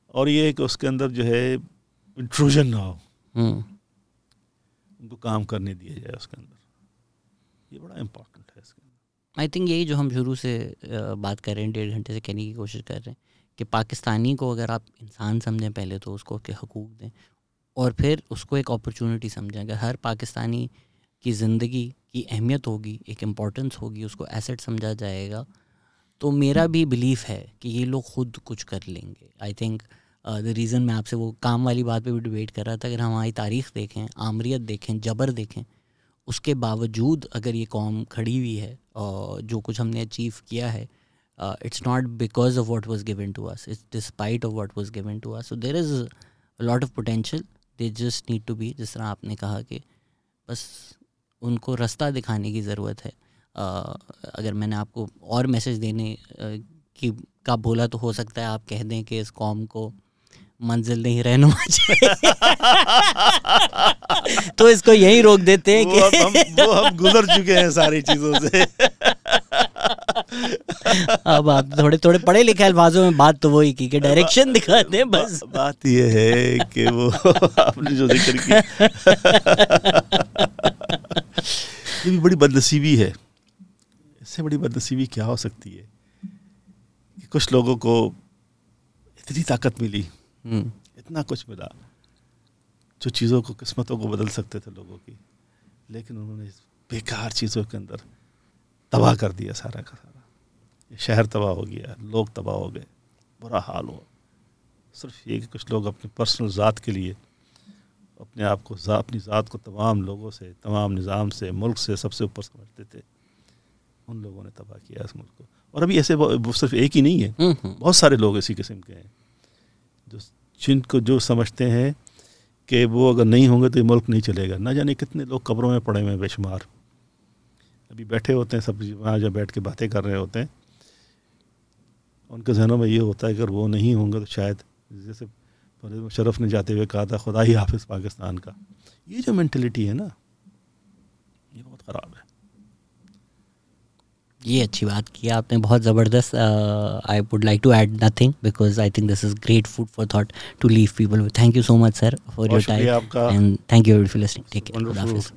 اور یہ ہے کہ اس کے اندر جو ہے انٹروژن نہ ہو, ان کو کام کرنے دیا جائے اس کے اندر. یہ بڑا امپورٹنٹ ہے اس کے اندر. آئی تھنک یہی جو ہم شروع سے بات کر رہے ہیں 1.5 گھنٹے سے کہنے کی کوشش کر رہے ہیں کہ پاکستانی کو اگر آپ انسان سمجھیں پہلے تو اس کو کے حقوق دیں, اور پھر اس کو ایک اپرچونٹی سمجھیں. اگر ہر پاکستانی کی زندگی کی اہمیت ہوگی, ایک امپورٹنس ہوگی, اس کو ایسٹ سمجھا جائے گا, تو میرا بھی بلیف ہے کہ یہ لوگ خود کچھ کر لیں گے. آئی تھنک دا ریزن میں آپ سے وہ کام والی بات پہ بھی ڈیبیٹ کر رہا تھا. اگر ہماری تاریخ دیکھیں, آمریت دیکھیں, جبر دیکھیں, اس کے باوجود اگر یہ قوم کھڑی ہوئی ہے اور جو کچھ ہم نے اچیو کیا ہے, it's not because of what was given to us, it's despite of what was given to us. So there is a lot of potential, they just need to be, جس طرح آپ نے کہا کہ بس ان کو رستہ دکھانے کی ضرورت ہے. اگر میں نے آپ کو اور میسج دینے کی کا بولا تو ہو سکتا ہے آپ کہہ دیں کہ اس قوم کو منزل نہیں رہنما چاہیے, تو اس کو یہی روک دیتے ہیں کہ وہ ہم گزر چکے ہیں ساری چیزوں سے. اب آپ تھوڑے پڑھے لکھے الفاظوں میں بات تو وہی کی کہ ڈائریکشن دکھاتے ہیں. بس بات یہ ہے کہ وہ آپ نے جو ذکر کی یہ بھی بڑی بدنصیبی ہے. اس سے بڑی بدنصیبی کیا ہو سکتی ہے کہ کچھ لوگوں کو اتنی طاقت ملی, اتنا کچھ ملا, جو چیزوں کو قسمتوں کو بدل سکتے تھے لوگوں کی, لیکن انہوں نے بیکار چیزوں کے اندر تباہ کر دیا سارا کا سارا. یہ شہر تباہ ہو گیا, لوگ تباہ ہو گئے, برا حال ہوا. صرف یہ کہ کچھ لوگ اپنی پرسنل ذات کے لیے اپنے آپ کو اپنی ذات کو تمام لوگوں سے, تمام نظام سے, ملک سے سب سے اوپر سمجھتے تھے. ان لوگوں نے تباہ کیا اس ملک کو. اور ابھی ایسے صرف ایک ہی نہیں ہے, بہت سارے لوگ اسی قسم کے ہیں جن کو جو سمجھتے ہیں کہ وہ اگر نہیں ہوں گے تو یہ ملک نہیں چلے گا. نہ جانے کتنے لوگ قبروں میں پڑے ہوئے بے شمار ابھی بیٹھے ہوتے ہیں, سب وہاں جب بیٹھ کے باتیں کر رہے ہوتے ہیں, ان کے ذہنوں میں یہ ہوتا ہے کہ اگر وہ نہیں ہوں گے تو شاید, جیسے پرویز مشرف نے جاتے ہوئے کہا تھا خدا ہی حافظ پاکستان کا. یہ جو مینٹلٹی ہے نا یہ بہت خراب ہے. یہ اچھی بات کی آپ نے, بہت زبردست. I would like to add nothing because I think this is great food for thought to leave people. Thank you so much sir for your time, and thank you for listening. Take care. اللہ حافظ.